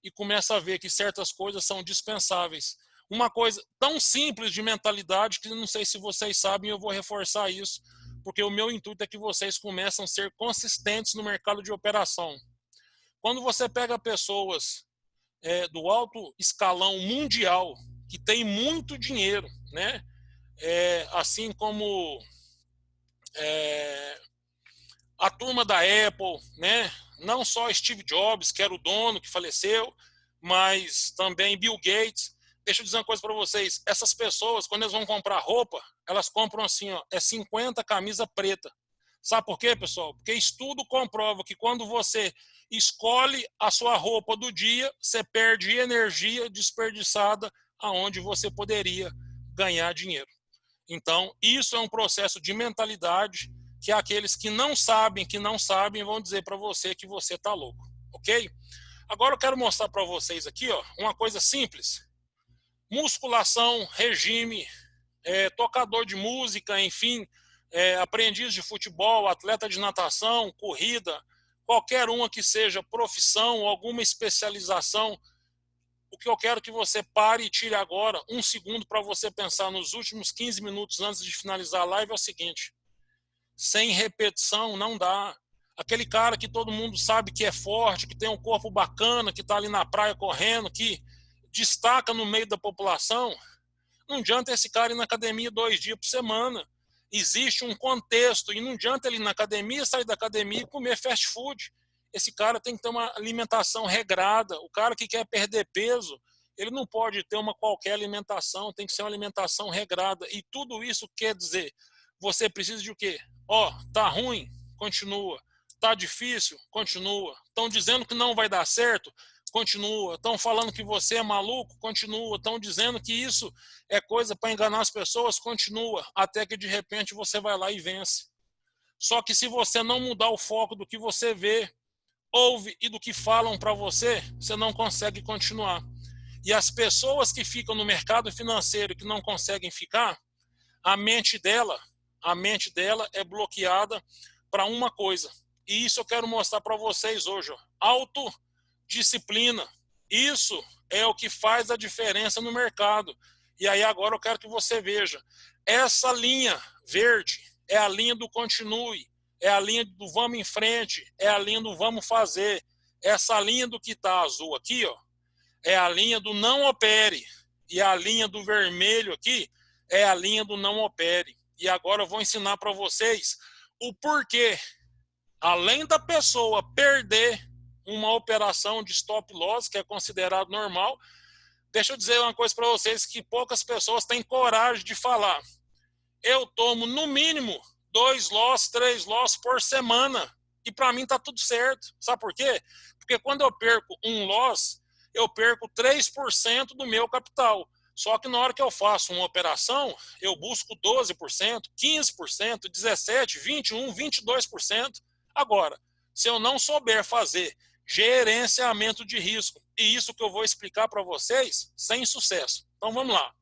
[SPEAKER 1] e começa a ver que certas coisas são dispensáveis. Uma coisa tão simples de mentalidade que não sei se vocês sabem, eu vou reforçar isso, porque o meu intuito é que vocês começem a ser consistentes no mercado de operação. Quando você pega pessoas do alto escalão mundial, que tem muito dinheiro, né? Assim como a turma da Apple, né? Não só Steve Jobs, que era o dono, que faleceu, mas também Bill Gates. Deixa eu dizer uma coisa para vocês, essas pessoas, quando elas vão comprar roupa, elas compram assim, ó, 50 camisa preta. Sabe por quê, pessoal? Porque estudo comprova que quando você escolhe a sua roupa do dia, você perde energia desperdiçada aonde você poderia ganhar dinheiro. Então, isso é um processo de mentalidade que aqueles que não sabem vão dizer para você que você está louco, ok? Agora eu quero mostrar para vocês aqui, ó, uma coisa simples. Musculação, regime, tocador de música, enfim, aprendiz de futebol, atleta de natação, corrida, qualquer uma que seja profissão, alguma especialização. O que eu quero que você pare e tire agora um segundo para você pensar nos últimos 15 minutos antes de finalizar a live é o seguinte: sem repetição não dá. Aquele cara que todo mundo sabe que é forte, que tem um corpo bacana, que está ali na praia correndo, que destaca no meio da população, não adianta esse cara ir na academia 2 dias por semana. Existe um contexto e não adianta ele ir na academia, sair da academia e comer fast food. Esse cara tem que ter uma alimentação regrada. O cara que quer perder peso, ele não pode ter uma qualquer alimentação, tem que ser uma alimentação regrada. E tudo isso quer dizer, você precisa de o quê? Tá ruim? Continua. Tá difícil? Continua. Estão dizendo que não vai dar certo? Continua. Estão falando que você é maluco? Continua. Estão dizendo que isso é coisa para enganar as pessoas? Continua. Até que de repente você vai lá e vence. Só que se você não mudar o foco do que você vê, ouve e do que falam para você, você não consegue continuar. E as pessoas que ficam no mercado financeiro que não conseguem ficar, a mente dela é bloqueada para uma coisa. E isso eu quero mostrar para vocês hoje, ó. Autodisciplina. Isso é o que faz a diferença no mercado. E aí agora eu quero que você veja. Essa linha verde é a linha do continue, é a linha do vamos em frente, é a linha do vamos fazer. Essa linha do que está azul aqui, ó, é a linha do não opere. E a linha do vermelho aqui é a linha do não opere. E agora eu vou ensinar para vocês o porquê, além da pessoa perder uma operação de stop loss, que é considerado normal, deixa eu dizer uma coisa para vocês que poucas pessoas têm coragem de falar. Eu tomo no mínimo 2 loss, 3 loss por semana. E para mim tá tudo certo. Sabe por quê? Porque quando eu perco um loss, eu perco 3% do meu capital. Só que na hora que eu faço uma operação, eu busco 12%, 15%, 17%, 21%, 22%. Agora, se eu não souber fazer gerenciamento de risco, e isso que eu vou explicar para vocês, sem sucesso. Então vamos lá.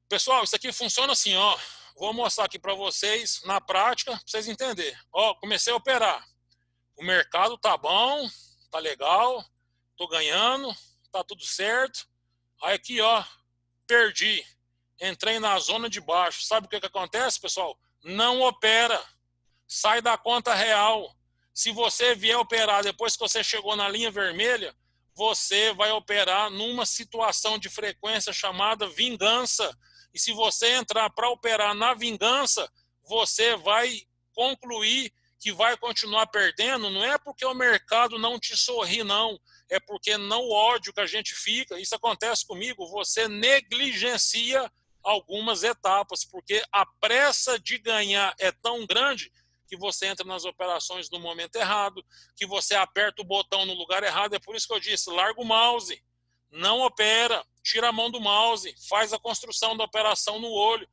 [SPEAKER 1] Pessoal, isso aqui funciona assim, ó. Vou mostrar aqui para vocês na prática, para vocês entenderem. Ó, comecei a operar. O mercado tá bom, tá legal, tô ganhando, tá tudo certo. Aí aqui, ó, perdi. Entrei na zona de baixo. Sabe o que acontece, pessoal? Não opera. Sai da conta real. Se você vier operar depois que você chegou na linha vermelha, você vai operar numa situação de frequência chamada vingança. E se você entrar para operar na vingança, você vai concluir que vai continuar perdendo. Não é porque o mercado não te sorri, não. É porque no ódio que a gente fica, isso acontece comigo, você negligencia algumas etapas, porque a pressa de ganhar é tão grande que você entra nas operações no momento errado, que você aperta o botão no lugar errado. É por isso que eu disse, larga o mouse, não opera, tira a mão do mouse, faz a construção da operação no olho.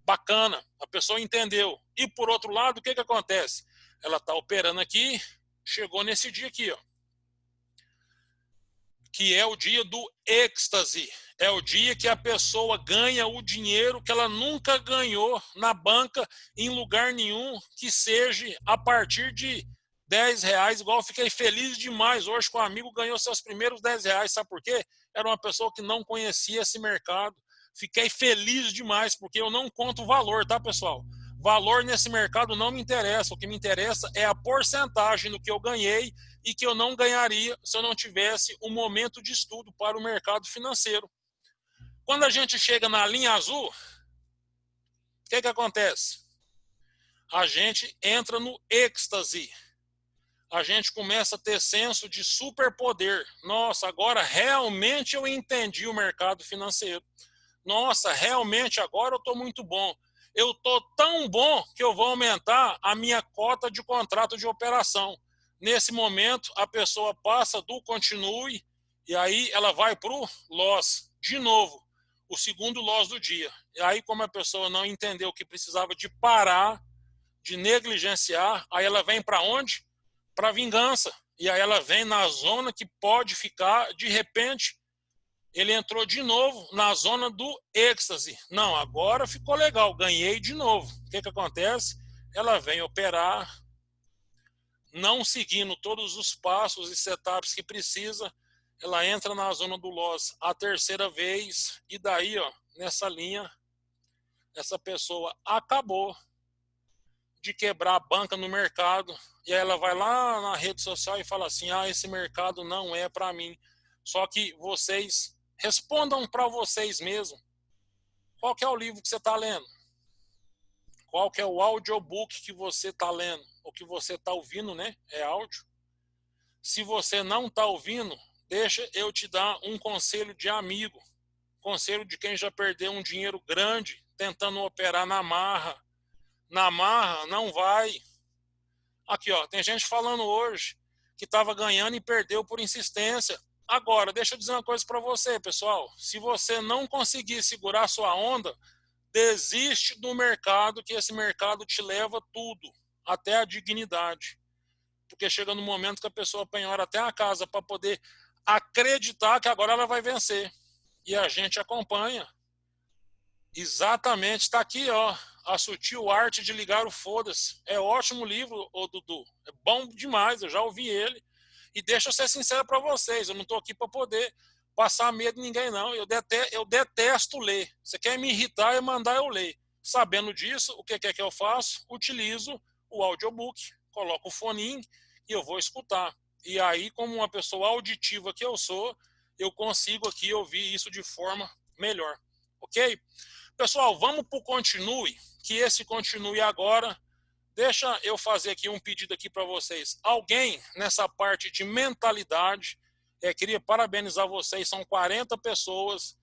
[SPEAKER 1] Bacana, a pessoa entendeu. E por outro lado, o que acontece? Ela está operando aqui, chegou nesse dia aqui, ó, que é o dia do êxtase. É o dia que a pessoa ganha o dinheiro que ela nunca ganhou na banca em lugar nenhum, que seja a partir de R$10. Igual eu fiquei feliz demais hoje com um amigo, ganhou seus primeiros R$10. Sabe por quê? Era uma pessoa que não conhecia esse mercado. Fiquei feliz demais, porque eu não conto o valor, tá, pessoal? Valor nesse mercado não me interessa. O que me interessa é a porcentagem do que eu ganhei e que eu não ganharia se eu não tivesse um momento de estudo para o mercado financeiro. Quando a gente chega na linha azul, o que acontece? A gente entra no êxtase. A gente começa a ter senso de superpoder. Nossa, agora realmente eu entendi o mercado financeiro. Nossa, realmente agora eu estou muito bom. Eu estou tão bom que eu vou aumentar a minha cota de contrato de operação. Nesse momento, a pessoa passa do continue e aí ela vai para o loss. De novo, o segundo loss do dia. E aí, como a pessoa não entendeu que precisava de parar, de negligenciar, aí ela vem para onde? Para vingança. E aí ela vem na zona que pode ficar, de repente, ele entrou de novo na zona do êxtase. Não, agora ficou legal, ganhei de novo. O que acontece? Ela vem operar, não seguindo todos os passos e setups que precisa, ela entra na zona do loss a terceira vez, e daí, ó, nessa linha, essa pessoa acabou de quebrar a banca no mercado, e aí ela vai lá na rede social e fala assim, ah, esse mercado não é para mim. Só que vocês respondam para vocês mesmos, qual que é o livro que você está lendo? Qual que é o audiobook que você está lendo? O que você está ouvindo, né? É áudio. Se você não está ouvindo, deixa eu te dar um conselho de amigo. Conselho de quem já perdeu um dinheiro grande tentando operar na marra. Na marra não vai. Aqui, ó, tem gente falando hoje que estava ganhando e perdeu por insistência. Agora, deixa eu dizer uma coisa para você, pessoal. Se você não conseguir segurar sua onda, desiste do mercado, que esse mercado te leva tudo, até a dignidade. Porque chega no momento que a pessoa penhora até a casa para poder acreditar que agora ela vai vencer. E a gente acompanha. Exatamente, está aqui, ó, A Sutil Arte de Ligar o Foda-se. É ótimo livro, ô Dudu. É bom demais, eu já ouvi ele. E deixa eu ser sincero para vocês, eu não estou aqui para poder passar medo em ninguém, não. Eu detesto ler. Você quer me irritar e mandar eu ler. Sabendo disso, o que é que eu faço? Utilizo o audiobook, coloco o foninho e eu vou escutar. E aí, como uma pessoa auditiva que eu sou, eu consigo aqui ouvir isso de forma melhor. Ok? Pessoal, vamos para o continue, que esse continue agora. Deixa eu fazer aqui um pedido aqui para vocês. Alguém nessa parte de mentalidade, queria parabenizar vocês, são 40 pessoas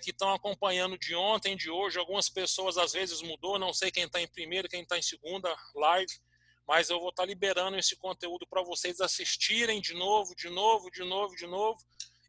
[SPEAKER 1] que estão acompanhando de ontem, de hoje. Algumas pessoas às vezes mudou, não sei quem está em primeira, quem está em segunda live, mas eu vou estar liberando esse conteúdo para vocês assistirem de novo.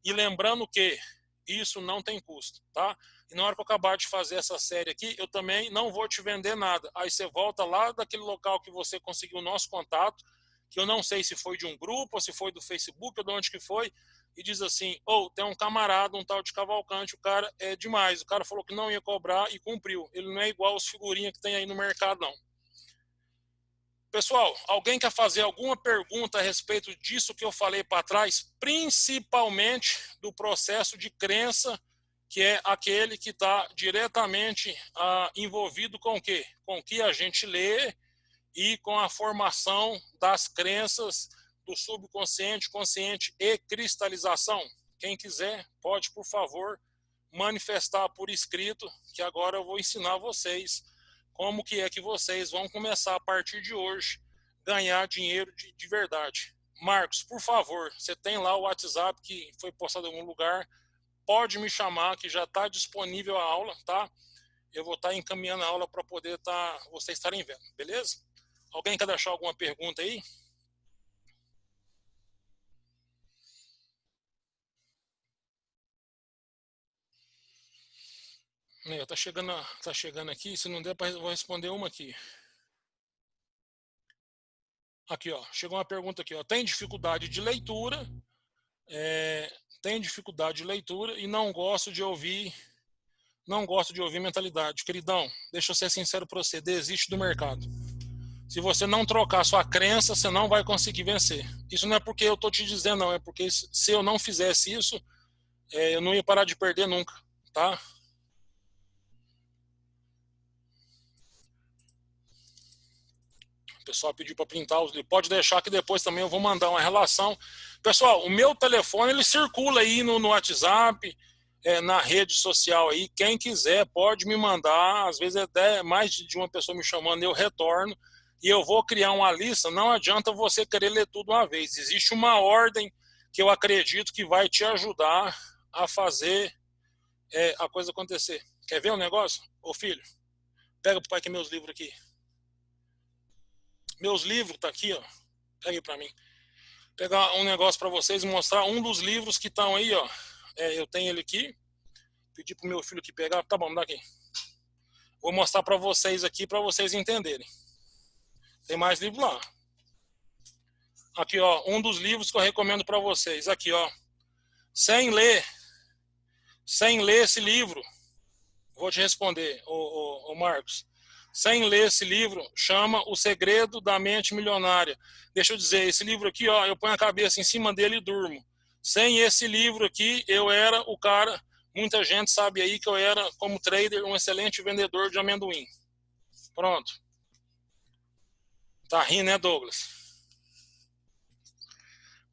[SPEAKER 1] E lembrando que isso não tem custo, tá? E na hora que eu acabar de fazer essa série aqui, eu também não vou te vender nada. Aí você volta lá daquele local que você conseguiu o nosso contato, que eu não sei se foi de um grupo, ou se foi do Facebook, ou de onde que foi, e diz assim, tem um camarada, um tal de Cavalcante, o cara é demais. O cara falou que não ia cobrar e cumpriu. Ele não é igual os figurinhas que tem aí no mercado, não. Pessoal, alguém quer fazer alguma pergunta a respeito disso que eu falei para trás, principalmente do processo de crença, que é aquele que está diretamente envolvido com o quê? Com o que a gente lê e com a formação das crenças do subconsciente, consciente e cristalização. Quem quiser, pode, por favor, manifestar por escrito, que agora eu vou ensinar vocês como que é que vocês vão começar a partir de hoje ganhar dinheiro de verdade. Marcos, por favor, você tem lá o WhatsApp que foi postado em algum lugar, pode me chamar que já está disponível a aula, tá? Eu vou estar encaminhando a aula para poder vocês estarem vendo, beleza? Alguém quer deixar alguma pergunta aí? Tá chegando aqui, se não der para vou responder uma aqui. Aqui, ó, chegou uma pergunta aqui, ó. Tem dificuldade de leitura, e não gosto de ouvir mentalidade. Queridão, deixa eu ser sincero para você, desiste do mercado. Se você não trocar sua crença, você não vai conseguir vencer. Isso não é porque eu estou te dizendo, não, é porque se eu não fizesse isso, eu não ia parar de perder nunca, tá? O pessoal pediu para printar os livros. Pode deixar que depois também eu vou mandar uma relação. Pessoal, o meu telefone ele circula aí no WhatsApp, na rede social aí. Quem quiser pode me mandar. Às vezes até mais de uma pessoa me chamando, eu retorno. E eu vou criar uma lista. Não adianta você querer ler tudo uma vez. Existe uma ordem que eu acredito que vai te ajudar a fazer a coisa acontecer. Quer ver um negócio? Ô filho, pega pro pai que é meus livros aqui. Meus livros tá aqui, ó. Pega aí pra mim. Pegar um negócio para vocês e mostrar um dos livros que estão aí, ó. Eu tenho ele aqui. Pedi pro meu filho aqui pegar. Tá bom, me dá aqui. Vou mostrar para vocês aqui para vocês entenderem. Tem mais livro lá. Aqui, ó, um dos livros que eu recomendo para vocês. Aqui, ó. Sem ler esse livro, vou te responder, ô Marcos. Sem ler esse livro, chama O Segredo da Mente Milionária. Deixa eu dizer, esse livro aqui, ó, eu ponho a cabeça em cima dele e durmo. Sem esse livro aqui, eu era o cara, muita gente sabe aí que eu era, como trader, um excelente vendedor de amendoim. Pronto. Tá rindo, né, Douglas?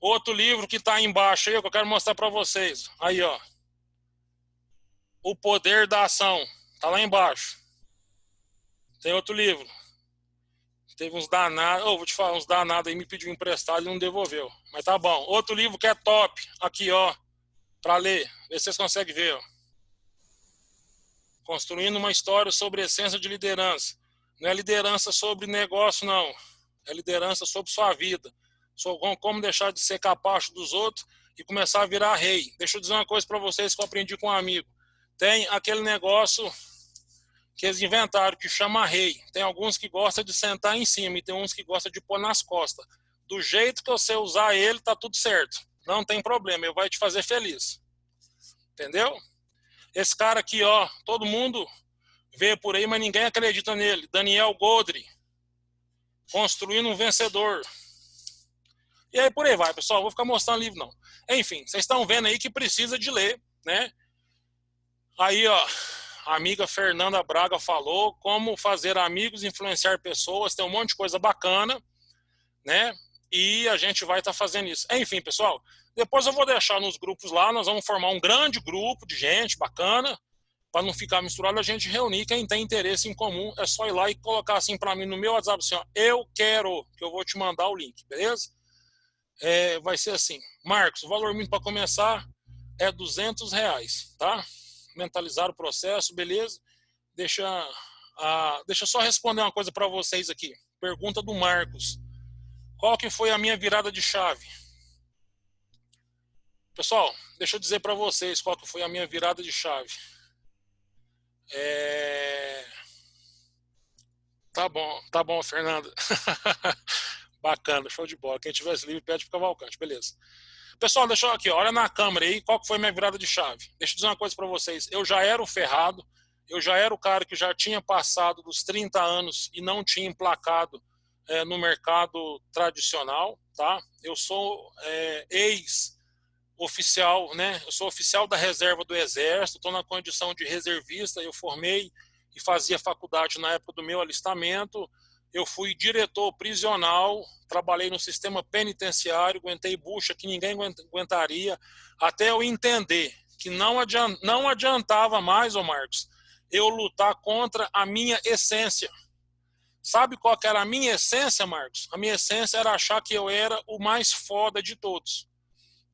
[SPEAKER 1] Outro livro que tá aí embaixo aí, que eu quero mostrar para vocês. Aí, ó. O Poder da Ação. Tá lá embaixo. Tem outro livro. Teve uns danados, vou te falar, uns danados aí me pediu emprestado e não devolveu. Mas tá bom. Outro livro que é top, aqui, ó, para ler. Vê se vocês conseguem ver, ó. Construindo uma história sobre essência de liderança. Não é liderança sobre negócio, não. É liderança sobre sua vida. Sobre como deixar de ser capacho dos outros e começar a virar rei. Deixa eu dizer uma coisa para vocês que eu aprendi com um amigo. Tem aquele negócio que eles inventaram, que chama rei. Tem alguns que gostam de sentar em cima e tem uns que gostam de pôr nas costas. Do jeito que você usar ele, tá tudo certo. Não tem problema, ele vai te fazer feliz. Entendeu? Esse cara aqui, ó, todo mundo vê por aí, mas ninguém acredita nele. Daniel Goldry, Construindo um Vencedor. E aí por aí vai, pessoal. Vou ficar mostrando livro, não. Enfim, vocês estão vendo aí que precisa de ler, né? Aí, ó, a amiga Fernanda Braga falou como fazer amigos, influenciar pessoas, tem um monte de coisa bacana, né? E a gente vai estar fazendo isso. Enfim, pessoal, depois eu vou deixar nos grupos lá, nós vamos formar um grande grupo de gente bacana, para não ficar misturado, a gente reunir quem tem interesse em comum, é só ir lá e colocar assim para mim no meu WhatsApp, assim, ó, eu quero, que eu vou te mandar o link, beleza? Vai ser assim, Marcos, o valor mínimo para começar é R$ 200, tá? Mentalizar o processo, beleza? Deixa eu só responder uma coisa para vocês aqui. Pergunta do Marcos. Qual que foi a minha virada de chave? Pessoal, deixa eu dizer para vocês qual que foi a minha virada de chave. Tá bom, Fernanda. Bacana, show de bola. Quem tivesse livre, pede pro Cavalcante, beleza. Pessoal, deixa eu aqui, olha na câmera aí, qual que foi a minha virada de chave. Deixa eu dizer uma coisa para vocês. Eu já era o ferrado, eu já era o cara que já tinha passado dos 30 anos e não tinha emplacado no mercado tradicional, tá? Eu sou ex-oficial, né? Eu sou oficial da reserva do Exército, estou na condição de reservista, eu formei e fazia faculdade na época do meu alistamento. Eu fui diretor prisional, trabalhei no sistema penitenciário, aguentei bucha que ninguém aguentaria, até eu entender que não adiantava mais, ô Marcos, eu lutar contra a minha essência. Sabe qual que era a minha essência, Marcos? A minha essência era achar que eu era o mais foda de todos.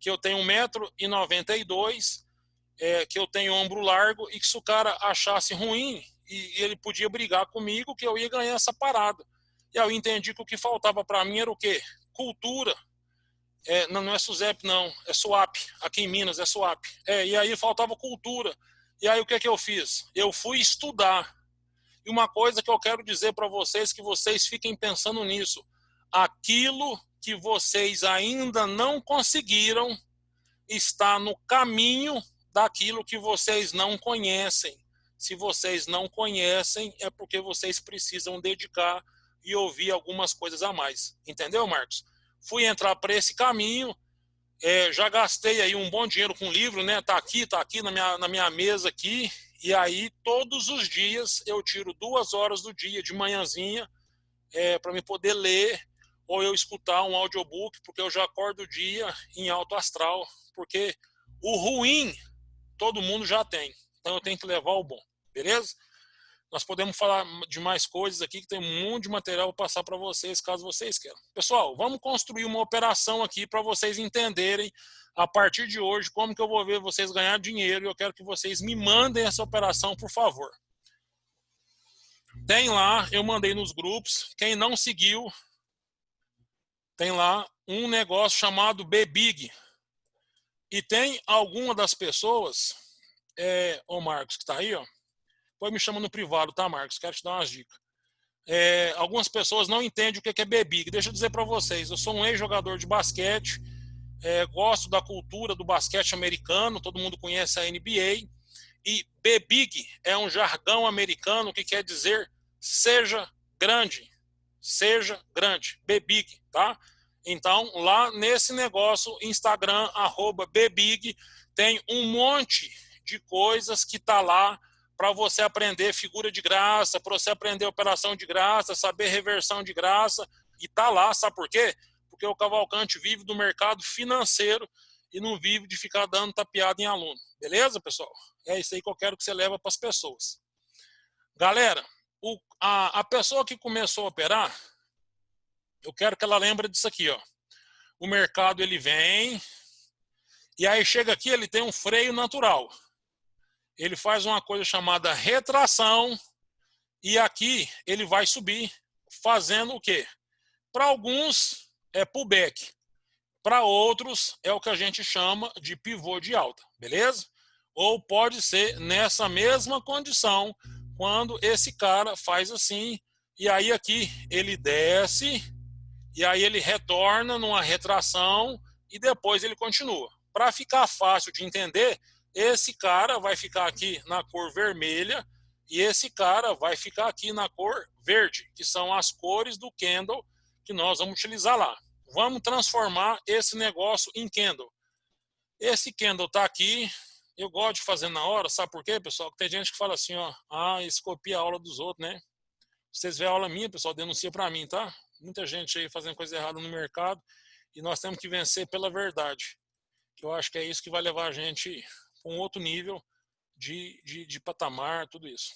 [SPEAKER 1] Que eu tenho 1,92 m, que eu tenho ombro largo, e que se o cara achasse ruim, e ele podia brigar comigo, que eu ia ganhar essa parada. E aí eu entendi que o que faltava para mim era o quê? Cultura. Não é SUSEP, não, é SUAP. Aqui em Minas é SUAP. E aí faltava cultura. E aí o que eu fiz? Eu fui estudar. E uma coisa que eu quero dizer para vocês, que vocês fiquem pensando nisso. Aquilo que vocês ainda não conseguiram está no caminho daquilo que vocês não conhecem. Se vocês não conhecem, é porque vocês precisam dedicar e ouvir algumas coisas a mais. Entendeu, Marcos? Fui entrar para esse caminho, já gastei aí um bom dinheiro com livro, né? Tá aqui na minha mesa aqui, e aí todos os dias eu tiro 2 horas do dia de manhãzinha para me poder ler ou eu escutar um audiobook, porque eu já acordo o dia em alto astral, porque o ruim todo mundo já tem, então eu tenho que levar o bom, beleza? Nós podemos falar de mais coisas aqui, que tem um monte de material para passar para vocês, caso vocês queiram. Pessoal, vamos construir uma operação aqui para vocês entenderem, a partir de hoje, como que eu vou ver vocês ganhar dinheiro, e eu quero que vocês me mandem essa operação, por favor. Tem lá, eu mandei nos grupos, quem não seguiu, tem lá um negócio chamado BBig. E tem alguma das pessoas, o Marcos, que está aí, ó, depois me chama no privado, tá, Marcos? Quero te dar umas dicas. Algumas pessoas não entendem o que é BBig. Deixa eu dizer para vocês, eu sou um ex-jogador de basquete, gosto da cultura do basquete americano, todo mundo conhece a NBA, e BBig é um jargão americano que quer dizer seja grande, BBig, tá? Então, lá nesse negócio, Instagram, @BBig, tem um monte de coisas que tá lá para você aprender figura de graça, para você aprender operação de graça, saber reversão de graça, e tá lá, sabe por quê? Porque o Cavalcante vive do mercado financeiro e não vive de ficar dando tapeada em aluno. Beleza, pessoal? É isso aí que eu quero que você leve para as pessoas. Galera, a pessoa que começou a operar, eu quero que ela lembre disso aqui, ó. O mercado, ele vem, e aí chega aqui, ele tem um freio natural. Ele faz uma coisa chamada retração, e aqui ele vai subir, fazendo o quê? Para alguns é pullback, para outros é o que a gente chama de pivô de alta, beleza? Ou pode ser nessa mesma condição, quando esse cara faz assim, e aí aqui ele desce, e aí ele retorna numa retração, e depois ele continua. Para ficar fácil de entender, esse cara vai ficar aqui na cor vermelha, e esse cara vai ficar aqui na cor verde, que são as cores do candle que nós vamos utilizar lá. Vamos transformar esse negócio em candle. Esse candle está aqui. Eu gosto de fazer na hora, sabe por quê, pessoal? Tem gente que fala assim, ó, isso copia a aula dos outros, né? Vocês vêem a aula minha, pessoal, denuncia para mim, tá? Muita gente aí fazendo coisa errada no mercado e nós temos que vencer pela verdade. Que eu acho que é isso que vai levar a gente para um outro nível de patamar, tudo isso.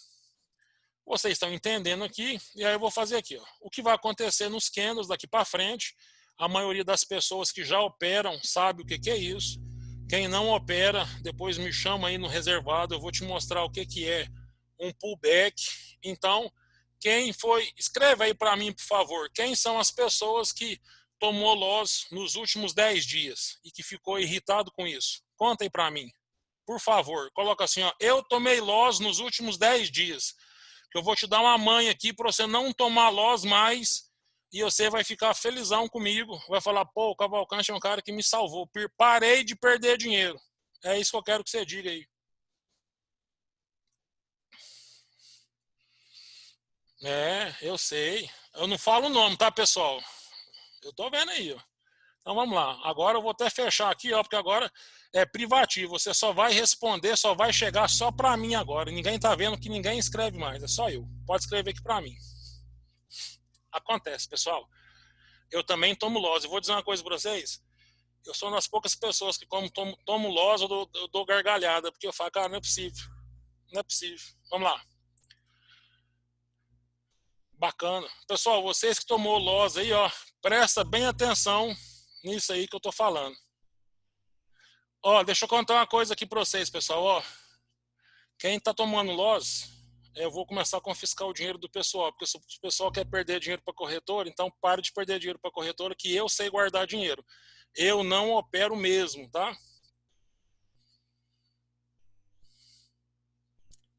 [SPEAKER 1] Vocês estão entendendo aqui, e aí eu vou fazer aqui, ó. O que vai acontecer nos candles daqui para frente, a maioria das pessoas que já operam sabe o que é isso. Quem não opera, depois me chama aí no reservado, eu vou te mostrar o que é um pullback. Então, quem foi, escreve aí para mim, por favor, quem são as pessoas que tomou loss nos últimos 10 dias e que ficou irritado com isso? Conta aí para mim, por favor. Coloca assim, ó, eu tomei loss nos últimos 10 dias. Que eu vou te dar uma manha aqui para você não tomar loss mais e você vai ficar felizão comigo. Vai falar, pô, o Cavalcante é um cara que me salvou. Parei de perder dinheiro. É isso que eu quero que você diga aí. É, eu sei. Eu não falo o nome, tá, pessoal? Eu tô vendo aí, ó. Então vamos lá. Agora eu vou até fechar aqui, ó, porque agora é privativo. Você só vai responder, só vai chegar só para mim agora. Ninguém tá vendo que ninguém escreve mais, é só eu. Pode escrever aqui para mim. Acontece, pessoal. Eu também tomo loss. Eu vou dizer uma coisa para vocês. Eu sou uma das poucas pessoas que, como tomo loss, eu dou gargalhada, porque eu falo, cara, não é possível. Não é possível. Vamos lá. Bacana. Pessoal, vocês que tomou loss aí, ó, presta bem atenção nisso aí que eu tô falando. Ó, deixa eu contar uma coisa aqui para vocês, pessoal, ó. Quem tá tomando loss, eu vou começar a confiscar o dinheiro do pessoal, porque se o pessoal quer perder dinheiro para corretora, então pare de perder dinheiro para corretora, que eu sei guardar dinheiro. Eu não opero mesmo, tá?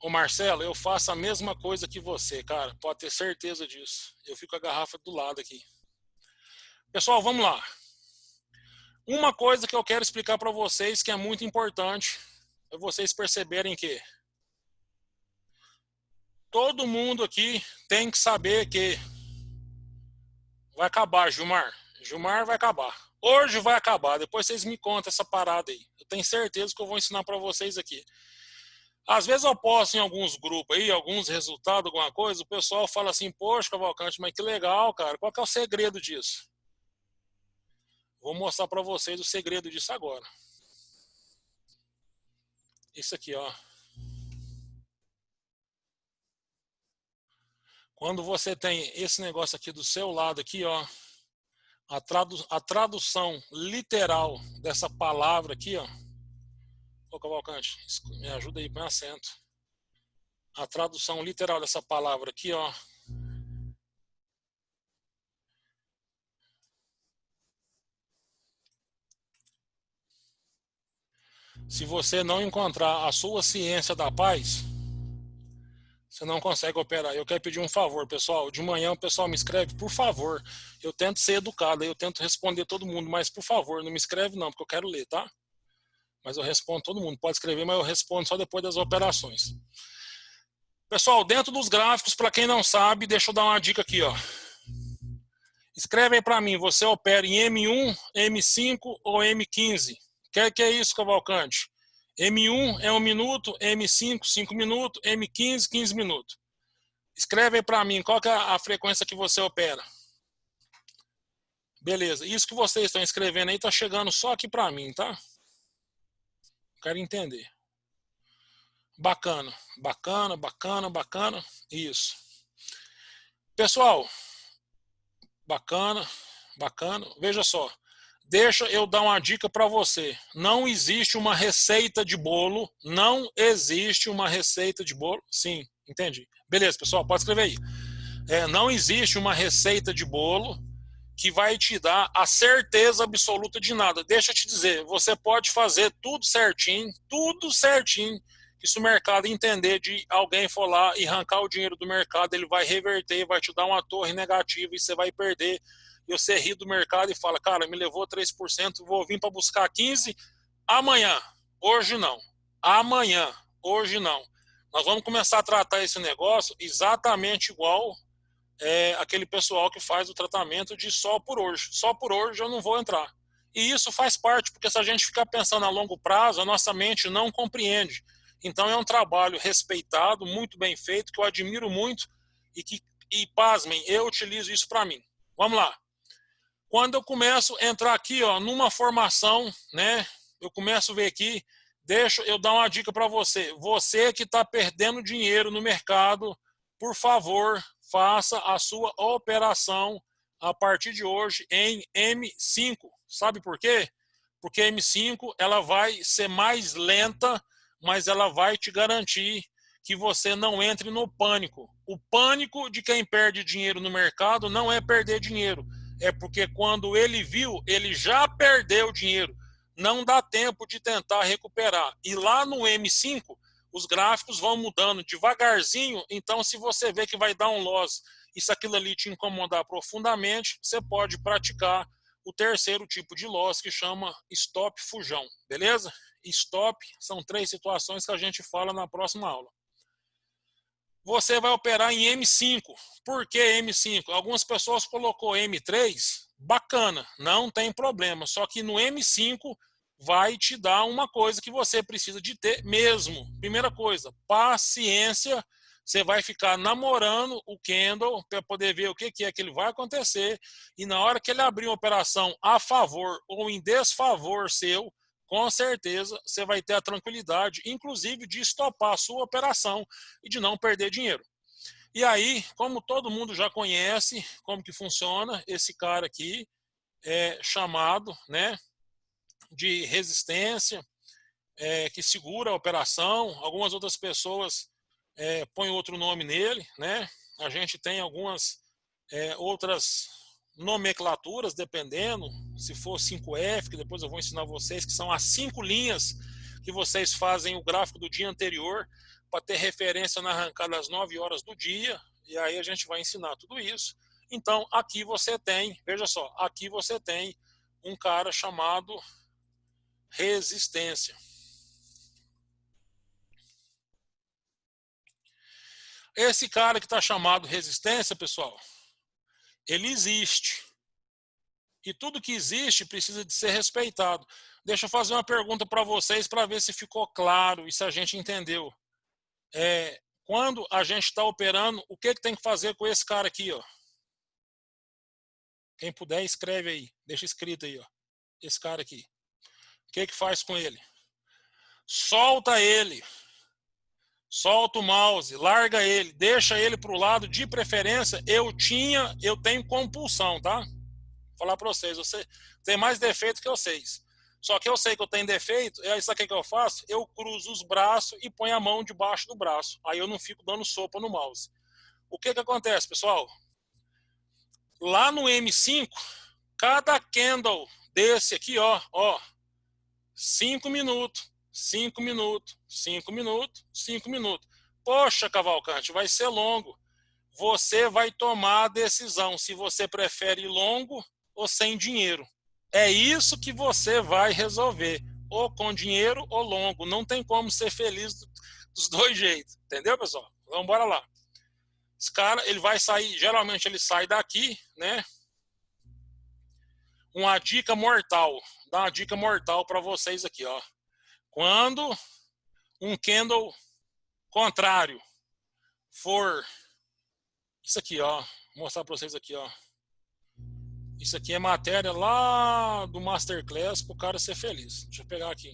[SPEAKER 1] Ô Marcelo, eu faço a mesma coisa que você, cara. Pode ter certeza disso. Eu fico com a garrafa do lado aqui. Pessoal, vamos lá. Uma coisa que eu quero explicar para vocês que é muito importante é vocês perceberem que todo mundo aqui tem que saber que vai acabar, Gilmar. Gilmar vai acabar. Hoje vai acabar. Depois vocês me contam essa parada aí. Eu tenho certeza que eu vou ensinar para vocês aqui. Às vezes eu posto em alguns grupos aí, alguns resultados, alguma coisa, o pessoal fala assim, poxa, Cavalcante, mas que legal, cara. Qual que é o segredo disso? Vou mostrar para vocês o segredo disso agora. Isso aqui, ó. Quando você tem esse negócio aqui do seu lado aqui, ó, a tradução literal dessa palavra aqui, ó. Ô, Cavalcante, me ajuda aí, põe acento. A tradução literal dessa palavra aqui, ó. Se você não encontrar a sua ciência da paz, você não consegue operar. Eu quero pedir um favor, pessoal. De manhã o pessoal me escreve, por favor. Eu tento ser educado, eu tento responder todo mundo, mas por favor, não me escreve não, porque eu quero ler, tá? Mas eu respondo todo mundo. Pode escrever, mas eu respondo só depois das operações. Pessoal, dentro dos gráficos, para quem não sabe, deixa eu dar uma dica aqui, ó. Escreve aí para mim, você opera em M1, M5 ou M15? Que é isso, Cavalcante? M1 é 1 minuto, M5, 5 minutos, M15, 15 minutos. Escreve aí para mim, qual que é a frequência que você opera? Beleza, isso que vocês estão escrevendo aí está chegando só aqui para mim, tá? Quero entender. Bacana, bacana, bacana, bacana. Isso. Pessoal, bacana, bacana. Veja só. Deixa eu dar uma dica para você. Não existe uma receita de bolo. Não existe uma receita de bolo. Sim, entendi. Beleza, pessoal, pode escrever aí. Não existe uma receita de bolo que vai te dar a certeza absoluta de nada. Deixa eu te dizer, você pode fazer tudo certinho, que se o mercado entender de alguém for lá e arrancar o dinheiro do mercado, ele vai reverter, vai te dar uma torre negativa e você vai perder. E você ri do mercado e fala, cara, me levou 3%, vou vir para buscar 15%, amanhã, hoje não. Amanhã, hoje não. Nós vamos começar a tratar esse negócio exatamente igual é aquele pessoal que faz o tratamento de só por hoje. Só por hoje eu não vou entrar. E isso faz parte, porque se a gente ficar pensando a longo prazo, a nossa mente não compreende. Então é um trabalho respeitado, muito bem feito, que eu admiro muito e pasmem, eu utilizo isso para mim. Vamos lá. Quando eu começo a entrar aqui, ó, numa formação, né, eu começo a ver aqui, deixa eu dar uma dica para você. Você que está perdendo dinheiro no mercado, por favor, faça a sua operação a partir de hoje em M5. Sabe por quê? Porque M5 ela vai ser mais lenta, mas ela vai te garantir que você não entre no pânico. O pânico de quem perde dinheiro no mercado não é perder dinheiro, é porque quando ele viu, ele já perdeu dinheiro. Não dá tempo de tentar recuperar. E lá no M5, os gráficos vão mudando devagarzinho, então se você vê que vai dar um loss e se aquilo ali te incomodar profundamente, você pode praticar o terceiro tipo de loss, que chama stop fujão, beleza? Stop são 3 situações que a gente fala na próxima aula. Você vai operar em M5. Por que M5? Algumas pessoas colocou M3, bacana, não tem problema. Só que no M5 vai te dar uma coisa que você precisa de ter mesmo. Primeira coisa, paciência. Você vai ficar namorando o candle para poder ver o que é que ele vai acontecer. E na hora que ele abrir uma operação a favor ou em desfavor seu, com certeza você vai ter a tranquilidade, inclusive, de estopar a sua operação e de não perder dinheiro. E aí, como todo mundo já conhece como que funciona, esse cara aqui é chamado, né, de resistência, que segura a operação. Algumas outras pessoas põem outro nome nele, né? A gente tem algumas outras nomenclaturas, dependendo, se for 5F, que depois eu vou ensinar vocês, que são as 5 linhas que vocês fazem o gráfico do dia anterior para ter referência na arrancada às 9 horas do dia, e aí a gente vai ensinar tudo isso. Então, aqui você tem, veja só, aqui você tem um cara chamado resistência. Esse cara que está chamado resistência, pessoal, ele existe. E tudo que existe precisa de ser respeitado. Deixa eu fazer uma pergunta para vocês para ver se ficou claro e se a gente entendeu. Quando a gente está operando, o que tem que fazer com esse cara aqui, ó? Quem puder, escreve aí. Deixa escrito aí, ó. Esse cara aqui. O que faz com ele? Solta ele. Solta o mouse, larga ele, deixa ele para o lado, de preferência. Eu tenho compulsão, tá? Vou falar para vocês, você tem mais defeito que vocês. Só que eu sei que eu tenho defeito, e aí sabe o que eu faço? Eu cruzo os braços e ponho a mão debaixo do braço. Aí eu não fico dando sopa no mouse. O que acontece, pessoal? Lá no M5, cada candle desse aqui, ó, 5 minutos, 5 minutos, 5 minutos, 5 minutos. Poxa, Cavalcante, vai ser longo. Você vai tomar a decisão se você prefere longo ou sem dinheiro. É isso que você vai resolver, ou com dinheiro ou longo. Não tem como ser feliz dos dois jeitos, entendeu, pessoal? Vamos embora lá. Esse cara, ele vai sair, geralmente ele sai daqui, né? Uma dica mortal, dá uma dica mortal para vocês aqui, ó. Quando um candle contrário for isso aqui, ó, vou mostrar para vocês aqui, ó. Isso aqui é matéria lá do Masterclass para o cara ser feliz. Deixa eu pegar aqui.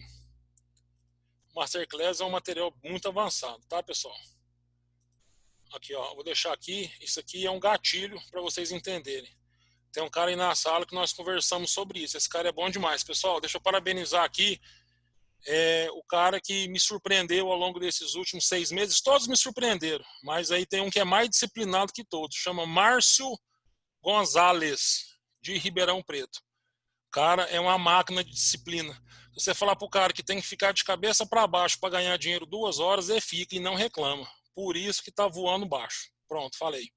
[SPEAKER 1] Masterclass é um material muito avançado, tá, pessoal? Aqui, ó, vou deixar aqui. Isso aqui é um gatilho para vocês entenderem. Tem um cara aí na sala que nós conversamos sobre isso. Esse cara é bom demais. Pessoal, deixa eu parabenizar aqui o cara que me surpreendeu ao longo desses últimos 6 meses. Todos me surpreenderam, mas aí tem um que é mais disciplinado que todos. Chama Márcio Gonzalez, de Ribeirão Preto. O cara é uma máquina de disciplina. Se você falar para o cara que tem que ficar de cabeça para baixo para ganhar dinheiro 2 horas, ele fica e não reclama. Por isso que está voando baixo. Pronto, falei.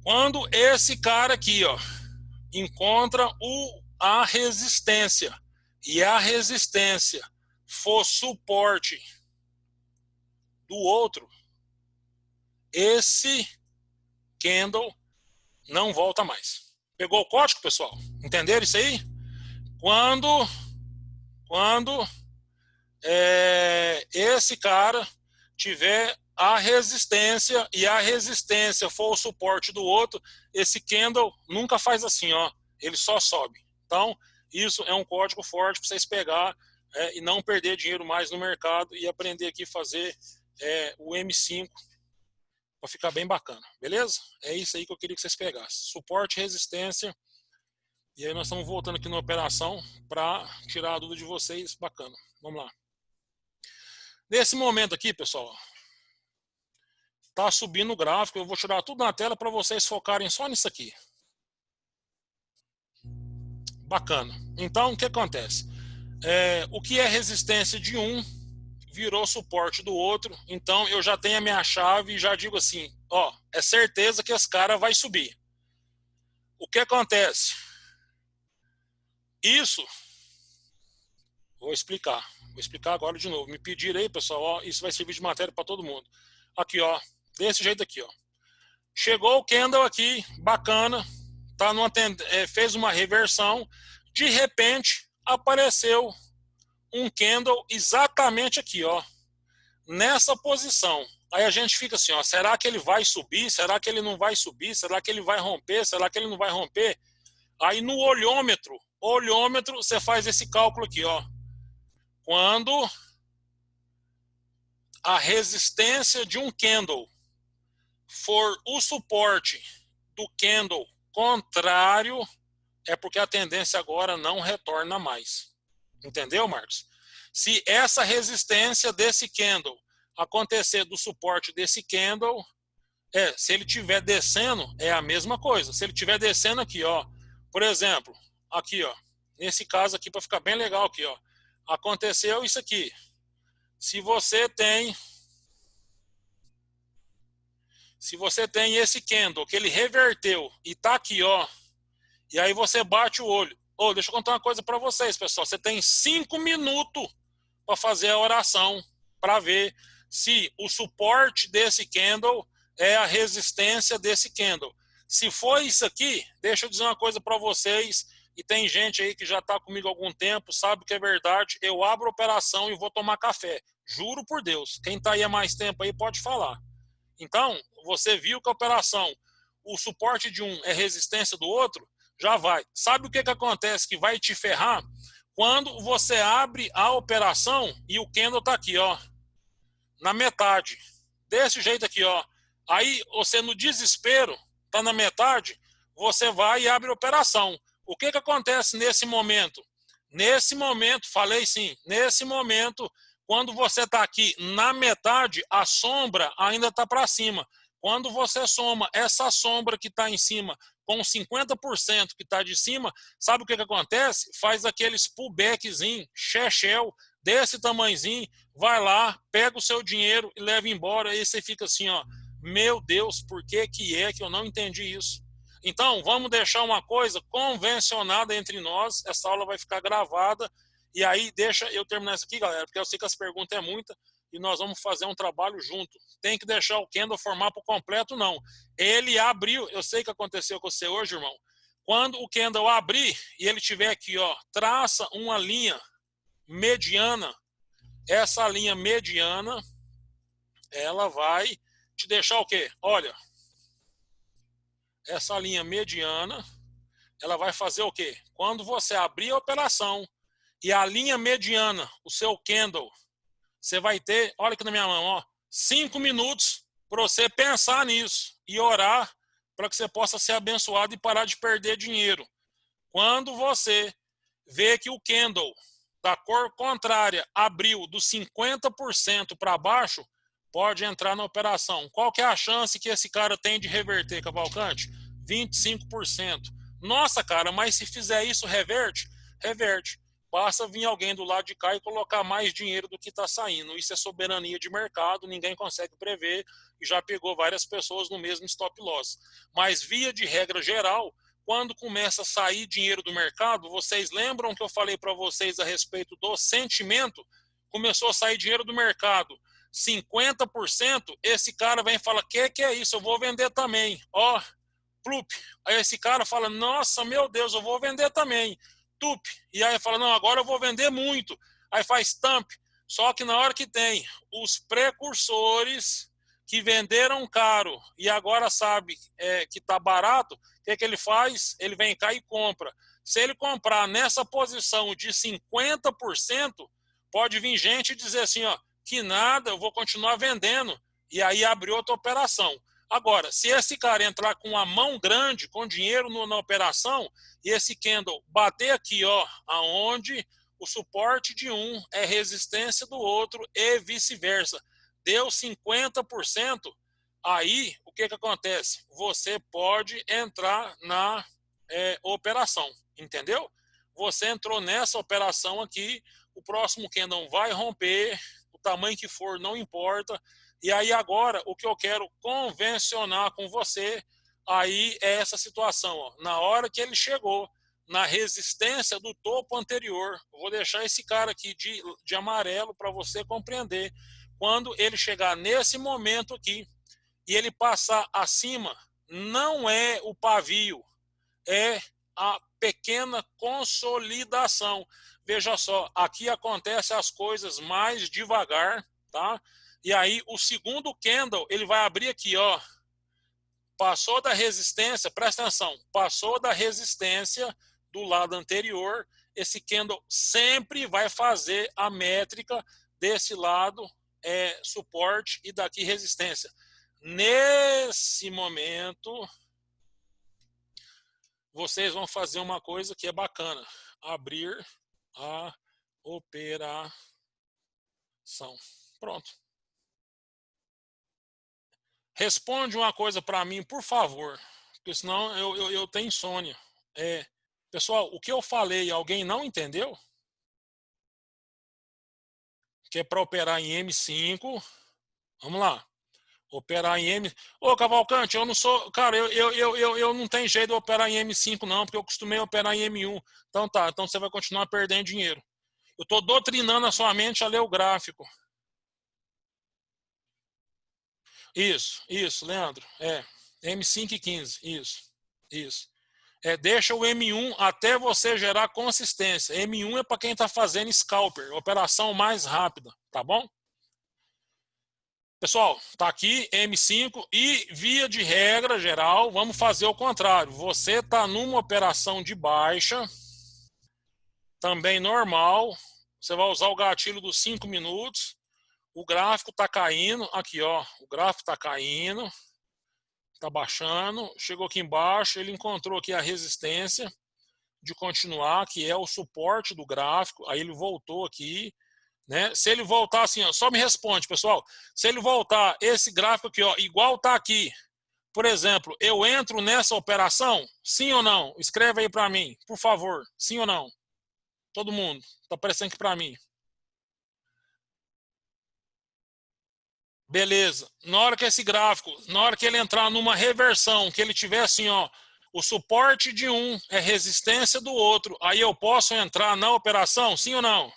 [SPEAKER 1] Quando esse cara aqui, ó, encontra a resistência, e a resistência for suporte do outro, esse candle não volta mais. Pegou o código, pessoal? Entenderam isso aí? Quando esse cara tiver a resistência e a resistência for o suporte do outro, esse candle nunca faz assim, ó, ele só sobe. Então, isso é um código forte para vocês pegar e não perder dinheiro mais no mercado e aprender aqui a fazer o M5 para ficar bem bacana, beleza? É isso aí que eu queria que vocês pegassem. Suporte, resistência, e aí nós estamos voltando aqui na operação para tirar a dúvida de vocês, bacana. Vamos lá. Nesse momento aqui, pessoal, tá subindo o gráfico, eu vou tirar tudo na tela para vocês focarem só nisso aqui. Bacana. Então, o que acontece? O que é resistência de um virou suporte do outro, então eu já tenho a minha chave e já digo assim, ó, é certeza que esse cara vai subir. O que acontece? Isso, vou explicar agora de novo. Me pediram aí, pessoal, ó, isso vai servir de matéria para todo mundo. Aqui, ó, desse jeito aqui, ó. Chegou o candle aqui, bacana, tá fez uma reversão, de repente apareceu um candle exatamente aqui, ó, nessa posição. Aí a gente fica assim, ó, será que ele vai subir? Será que ele não vai subir? Será que ele vai romper? Será que ele não vai romper? Aí no olhômetro você faz esse cálculo aqui, ó. Quando a resistência de um candle for o suporte do candle contrário, é porque a tendência agora não retorna mais. Entendeu, Marcos? Se essa resistência desse candle acontecer do suporte desse candle, se ele estiver descendo, é a mesma coisa. Se ele estiver descendo aqui, ó, por exemplo, aqui, ó, nesse caso aqui, para ficar bem legal aqui, ó, aconteceu isso aqui. Se você tem esse candle que ele reverteu e tá aqui, ó, e aí você bate o olho. Deixa eu contar uma coisa para vocês, pessoal. Você tem 5 minutos para fazer a oração para ver se o suporte desse candle é a resistência desse candle. Se for isso aqui, deixa eu dizer uma coisa para vocês, e tem gente aí que já está comigo há algum tempo, sabe que é verdade, eu abro a operação e vou tomar café. Juro por Deus. Quem está aí há mais tempo aí pode falar. Então, você viu que a operação, o suporte de um é resistência do outro, já vai. Sabe o que acontece que vai te ferrar? Quando você abre a operação e o candle está aqui, ó, na metade. Desse jeito aqui, ó. Aí você no desespero, tá na metade, você vai e abre a operação. O que acontece nesse momento? Nesse momento, falei sim, nesse momento, quando você está aqui na metade, a sombra ainda está para cima. Quando você soma essa sombra que está em cima com 50% que está de cima, sabe o que acontece? Faz aqueles pullbackzinho, shell, desse tamanhozinho, vai lá, pega o seu dinheiro e leva embora. Aí você fica assim, ó, meu Deus, por que que eu não entendi isso? Então, vamos deixar uma coisa convencionada entre nós, essa aula vai ficar gravada, e aí deixa eu terminar isso aqui, galera, porque eu sei que as perguntas é muita, e nós vamos fazer um trabalho junto. Tem que deixar o candle formar por completo, não. Ele abriu, eu sei que aconteceu com você hoje, irmão, quando o candle abrir, e ele tiver aqui, ó, traça uma linha mediana, essa linha mediana, ela vai te deixar o quê? Olha, essa linha mediana, ela vai fazer o quê? Quando você abrir a operação e a linha mediana, o seu candle, você vai ter, olha aqui na minha mão, ó, 5 minutos para você pensar nisso e orar para que você possa ser abençoado e parar de perder dinheiro. Quando você vê que o candle da cor contrária abriu dos 50% para baixo, pode entrar na operação. Qual que é a chance que esse cara tem de reverter, Cavalcante? 25%. Nossa, cara, mas se fizer isso, reverte? Reverte. Basta vir alguém do lado de cá e colocar mais dinheiro do que está saindo. Isso é soberania de mercado, ninguém consegue prever e já pegou várias pessoas no mesmo stop loss. Mas, via de regra geral, quando começa a sair dinheiro do mercado, vocês lembram que eu falei para vocês a respeito do sentimento? Começou a sair dinheiro do mercado. 50%, esse cara vem e fala, que é isso? Eu vou vender também. Ó, plup. Aí esse cara fala, nossa, meu Deus, eu vou vender também. Tup. E aí fala, não, agora eu vou vender muito. Aí faz tamp. Só que na hora que tem os precursores que venderam caro e agora sabe que está barato, o que ele faz? Ele vem cá e compra. Se ele comprar nessa posição de 50%, pode vir gente e dizer assim, ó, que nada, eu vou continuar vendendo. E aí abriu outra operação. Agora, se esse cara entrar com a mão grande, com dinheiro na operação, e esse candle bater aqui, ó, aonde o suporte de um é resistência do outro e vice-versa, deu 50%, aí o que acontece? Você pode entrar na operação, entendeu? Você entrou nessa operação aqui, o próximo candle vai romper, o tamanho que for, não importa. E aí agora, o que eu quero convencionar com você, aí é essa situação. Ó. Na hora que ele chegou na resistência do topo anterior, eu vou deixar esse cara aqui de amarelo para você compreender. Quando ele chegar nesse momento aqui e ele passar acima, não é o pavio, é a pequena consolidação. Veja só, aqui acontece as coisas mais devagar, tá? E aí o segundo candle, ele vai abrir aqui, ó. Passou da resistência, presta atenção, passou da resistência do lado anterior, esse candle sempre vai fazer a métrica desse lado suporte e daqui resistência. Nesse momento, vocês vão fazer uma coisa que é bacana, abrir a operação. Pronto. Responde uma coisa para mim, por favor, porque senão eu tenho insônia. Pessoal, o que eu falei, alguém não entendeu? Que é para operar em M5. Vamos lá. Operar em M. Ô, Cavalcante, eu não sou. Cara, eu não tenho jeito de operar em M5, não, porque eu costumei operar em M1. Então tá, então você vai continuar perdendo dinheiro. Eu estou doutrinando a sua mente a ler o gráfico. Isso, Leandro. M5 e 15. Isso. Deixa o M1 até você gerar consistência. M1 é para quem está fazendo scalper, operação mais rápida, tá bom? Pessoal, tá aqui M5 e via de regra geral, vamos fazer o contrário. Você tá numa operação de baixa, também normal, você vai usar o gatilho dos 5 minutos, o gráfico tá caindo, aqui ó, o gráfico tá caindo, tá baixando, chegou aqui embaixo, ele encontrou aqui a resistência de continuar, que é o suporte do gráfico, aí ele voltou aqui, né? Se ele voltar assim, ó, só me responde, pessoal. Se ele voltar esse gráfico aqui, ó, igual tá aqui, por exemplo, eu entro nessa operação? Sim ou não? Escreve aí para mim, por favor. Sim ou não? Todo mundo. Tá aparecendo aqui para mim. Beleza. Na hora que esse gráfico, na hora que ele entrar numa reversão, que ele tiver assim, ó, o suporte de um é resistência do outro, aí eu posso entrar na operação? Sim ou não?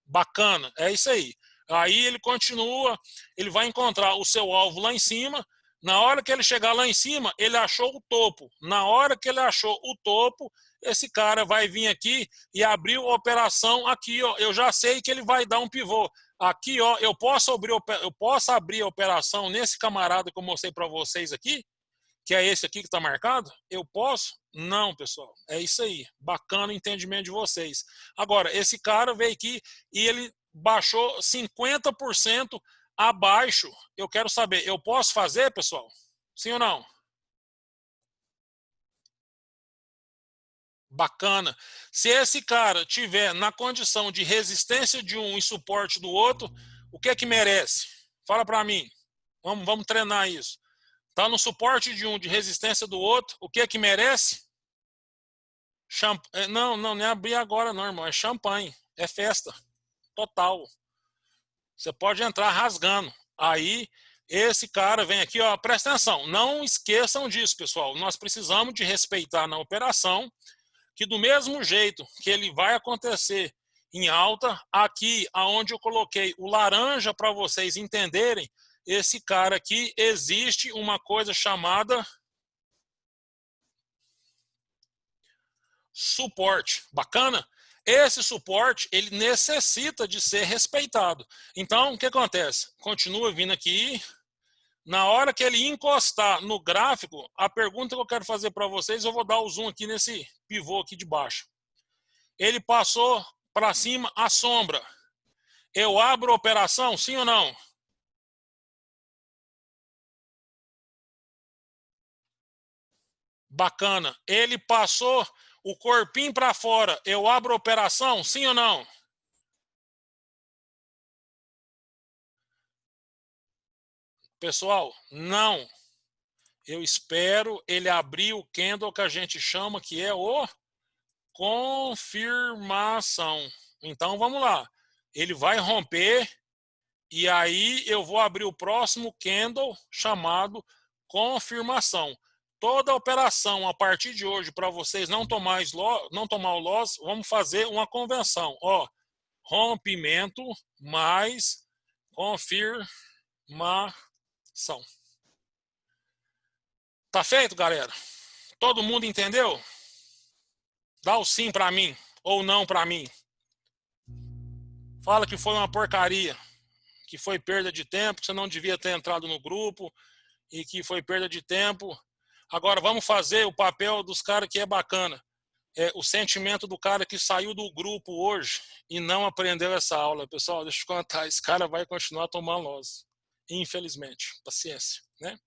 [SPEAKER 1] Bacana, é isso aí. Aí ele continua, ele vai encontrar o seu alvo lá em cima. Na hora que ele chegar lá em cima, ele achou o topo. Na hora que ele achou o topo, esse cara vai vir aqui e abrir a operação aqui, ó. Eu já sei que ele vai dar um pivô. Aqui, ó, eu posso abrir a operação nesse camarada que eu mostrei para vocês aqui, que é esse aqui que está marcado? Eu posso? Não, pessoal. É isso aí. Bacana o entendimento de vocês. Agora, esse cara veio aqui e ele baixou 50% abaixo. Eu quero saber, eu posso fazer, pessoal? Sim ou não? Bacana. Se esse cara tiver na condição de resistência de um e suporte do outro, o que é que merece? Fala para mim. Vamos treinar isso. Está no suporte de um, de resistência do outro, o que é que merece? Não é abrir agora não, irmão, é champanhe, é festa, total. Você pode entrar rasgando. Aí, esse cara vem aqui, ó, presta atenção, não esqueçam disso, pessoal. Nós precisamos de respeitar na operação, que do mesmo jeito que ele vai acontecer em alta. Aqui, aonde eu coloquei o laranja para vocês entenderem, esse cara aqui, existe uma coisa chamada suporte. Bacana? Esse suporte, ele necessita de ser respeitado. Então, o que acontece? Continua vindo aqui. Na hora que ele encostar no gráfico, a pergunta que eu quero fazer para vocês, eu vou dar o zoom aqui nesse pivô aqui de baixo. Ele passou para cima a sombra. Eu abro a operação, sim ou não? Bacana. Ele passou o corpinho para fora. Eu abro a operação, sim ou não? Pessoal, não. Eu espero ele abrir o candle que a gente chama que é o confirmação. Então vamos lá. Ele vai romper e aí eu vou abrir o próximo candle chamado confirmação. Toda a operação a partir de hoje, para vocês não tomar o loss, vamos fazer uma convenção. Ó, rompimento mais confirmação. Tá feito, galera? Todo mundo entendeu? Dá o sim para mim ou não para mim. Fala que foi uma porcaria, que foi perda de tempo, que você não devia ter entrado no grupo e que foi perda de tempo. Agora vamos fazer o papel dos caras que é bacana. É o sentimento do cara que saiu do grupo hoje e não aprendeu essa aula. Pessoal, deixa eu contar, esse cara vai continuar tomando loss. Infelizmente. Paciência, né?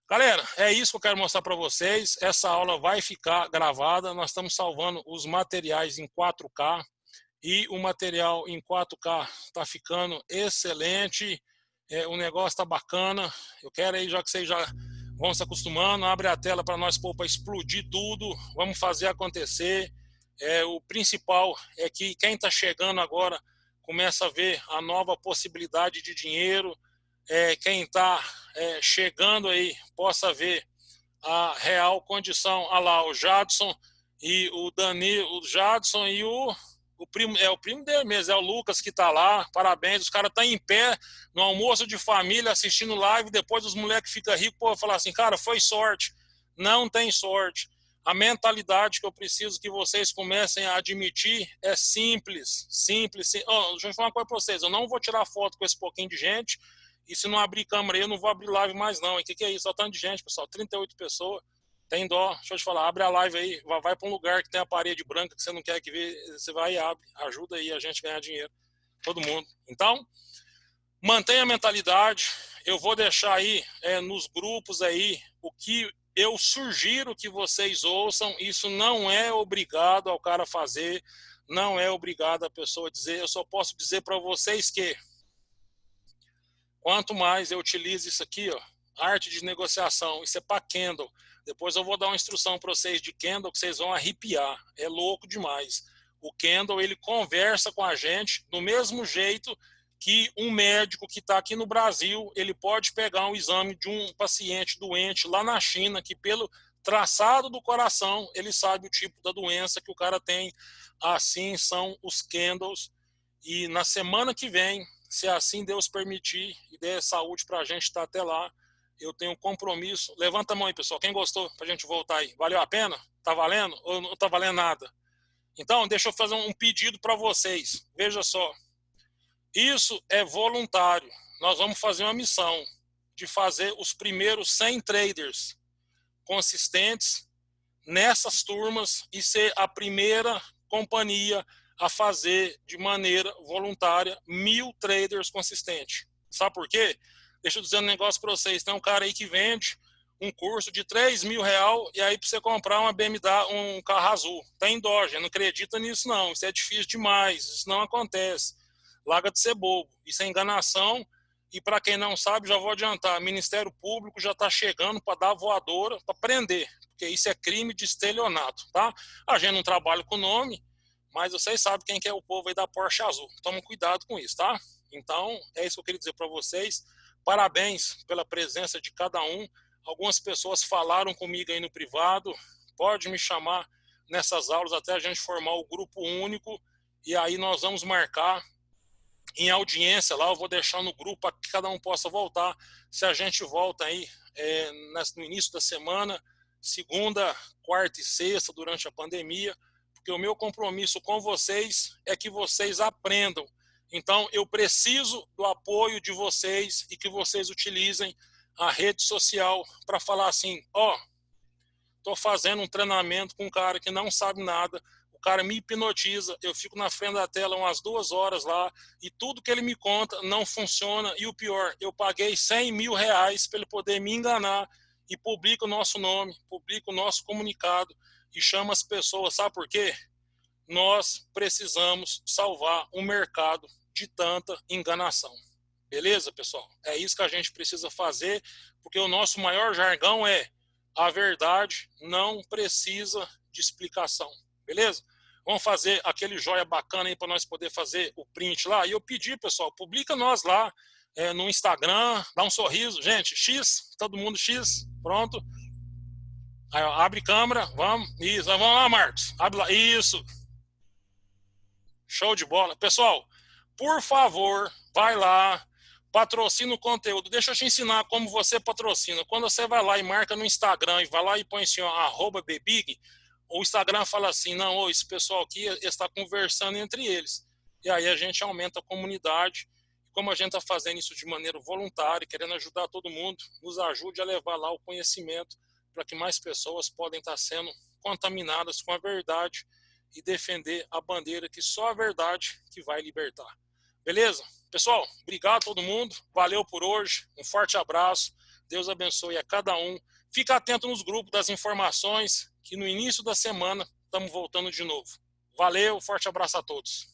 [SPEAKER 1] Galera, é isso que eu quero mostrar para vocês. Essa aula vai ficar gravada. Nós estamos salvando os materiais em 4K e o material em 4K está ficando excelente. O negócio está bacana. Eu quero aí, já que vocês já vão se acostumando, abre a tela para nós pôr para explodir tudo. Vamos fazer acontecer. O principal é que quem está chegando agora começa a ver a nova possibilidade de dinheiro. Quem está chegando aí possa ver a real condição. Olha lá, o Jadson e o Dani, o Jadson e o primo, o primo dele mesmo, é o Lucas que está lá. Parabéns, os caras estão em pé no almoço de família assistindo live, depois os moleques ficam ricos, pô, falar assim, cara, foi sorte. Não tem sorte. A mentalidade que eu preciso que vocês comecem a admitir é simples. Deixa eu falar uma coisa para vocês, eu não vou tirar foto com esse pouquinho de gente. E se não abrir câmera aí, eu não vou abrir live mais não. E o que é isso? Olha o tanto de gente, pessoal. 38 pessoas. Tem dó. Deixa eu te falar. Abre a live aí. Vai para um lugar que tem a parede branca que você não quer que vê. Você vai e abre. Ajuda aí a gente a ganhar dinheiro. Todo mundo. Então, mantenha a mentalidade. Eu vou deixar aí nos grupos aí o que eu sugiro que vocês ouçam. Isso não é obrigado ao cara fazer. Não é obrigado a pessoa dizer. Eu só posso dizer para vocês que quanto mais eu utilizo isso aqui, ó, arte de negociação, isso é para Candle. Depois eu vou dar uma instrução para vocês de Candle que vocês vão arrepiar. É louco demais. O Candle, ele conversa com a gente do mesmo jeito que um médico que está aqui no Brasil, ele pode pegar um exame de um paciente doente lá na China, que pelo traçado do coração, ele sabe o tipo da doença que o cara tem. Assim são os Candles. E na semana que vem, se assim Deus permitir e der saúde para a gente estar até lá, eu tenho um compromisso. Levanta a mão aí, pessoal. Quem gostou? Para a gente voltar aí. Valeu a pena? Tá valendo? Ou não tá valendo nada? Então, deixa eu fazer um pedido para vocês. Veja só. Isso é voluntário. Nós vamos fazer uma missão de fazer os primeiros 100 traders consistentes nessas turmas e ser a primeira companhia a fazer de maneira voluntária 1000 traders consistentes. Sabe por quê? Deixa eu dizer um negócio para vocês. Tem um cara aí que vende um curso de R$3.000 e aí para você comprar uma BMW, um carro azul. Tem dó, gente. Não acredita nisso não. Isso é difícil demais. Isso não acontece. Larga de ser bobo. Isso é enganação. E para quem não sabe, já vou adiantar, o Ministério Público já está chegando para dar voadora, para prender, porque isso é crime de estelionato, tá? A gente não trabalha com o nome, mas vocês sabem quem que é o povo aí da Porsche Azul. Tomem cuidado com isso, tá? Então, é isso que eu queria dizer para vocês. Parabéns pela presença de cada um. Algumas pessoas falaram comigo aí no privado. Pode me chamar nessas aulas até a gente formar o grupo único e aí nós vamos marcar em audiência lá, eu vou deixar no grupo para que cada um possa voltar. Se a gente volta aí no início da semana, segunda, quarta e sexta, durante a pandemia, porque o meu compromisso com vocês é que vocês aprendam. Então, eu preciso do apoio de vocês e que vocês utilizem a rede social para falar assim, estou fazendo um treinamento com um cara que não sabe nada, o cara me hipnotiza, eu fico na frente da tela umas 2 horas lá e tudo que ele me conta não funciona. E o pior, eu paguei 100 mil reais para ele poder me enganar e publica o nosso nome, publica o nosso comunicado e chama as pessoas. Sabe por quê? Nós precisamos salvar o mercado de tanta enganação. Beleza, pessoal? É isso que a gente precisa fazer, porque o nosso maior jargão é: a verdade não precisa de explicação. Beleza? Vamos fazer aquele joia bacana aí para nós poder fazer o print lá. E eu pedi, pessoal, publica nós lá no Instagram, dá um sorriso. Gente, X, todo mundo X, pronto. Aí, ó, abre câmera, vamos. Isso, vamos lá, Marcos. Abre lá. Isso. Show de bola. Pessoal, por favor, vai lá, patrocina o conteúdo. Deixa eu te ensinar como você patrocina. Quando você vai lá e marca no Instagram e vai lá e põe assim, @bebig, o Instagram fala assim, não, esse pessoal aqui está conversando entre eles. E aí a gente aumenta a comunidade. Como a gente está fazendo isso de maneira voluntária, querendo ajudar todo mundo, nos ajude a levar lá o conhecimento para que mais pessoas podem estar sendo contaminadas com a verdade e defender a bandeira que só a verdade que vai libertar. Beleza? Pessoal, obrigado a todo mundo. Valeu por hoje. Um forte abraço. Deus abençoe a cada um. Fica atento nos grupos das informações, que no início da semana estamos voltando de novo. Valeu, forte abraço a todos.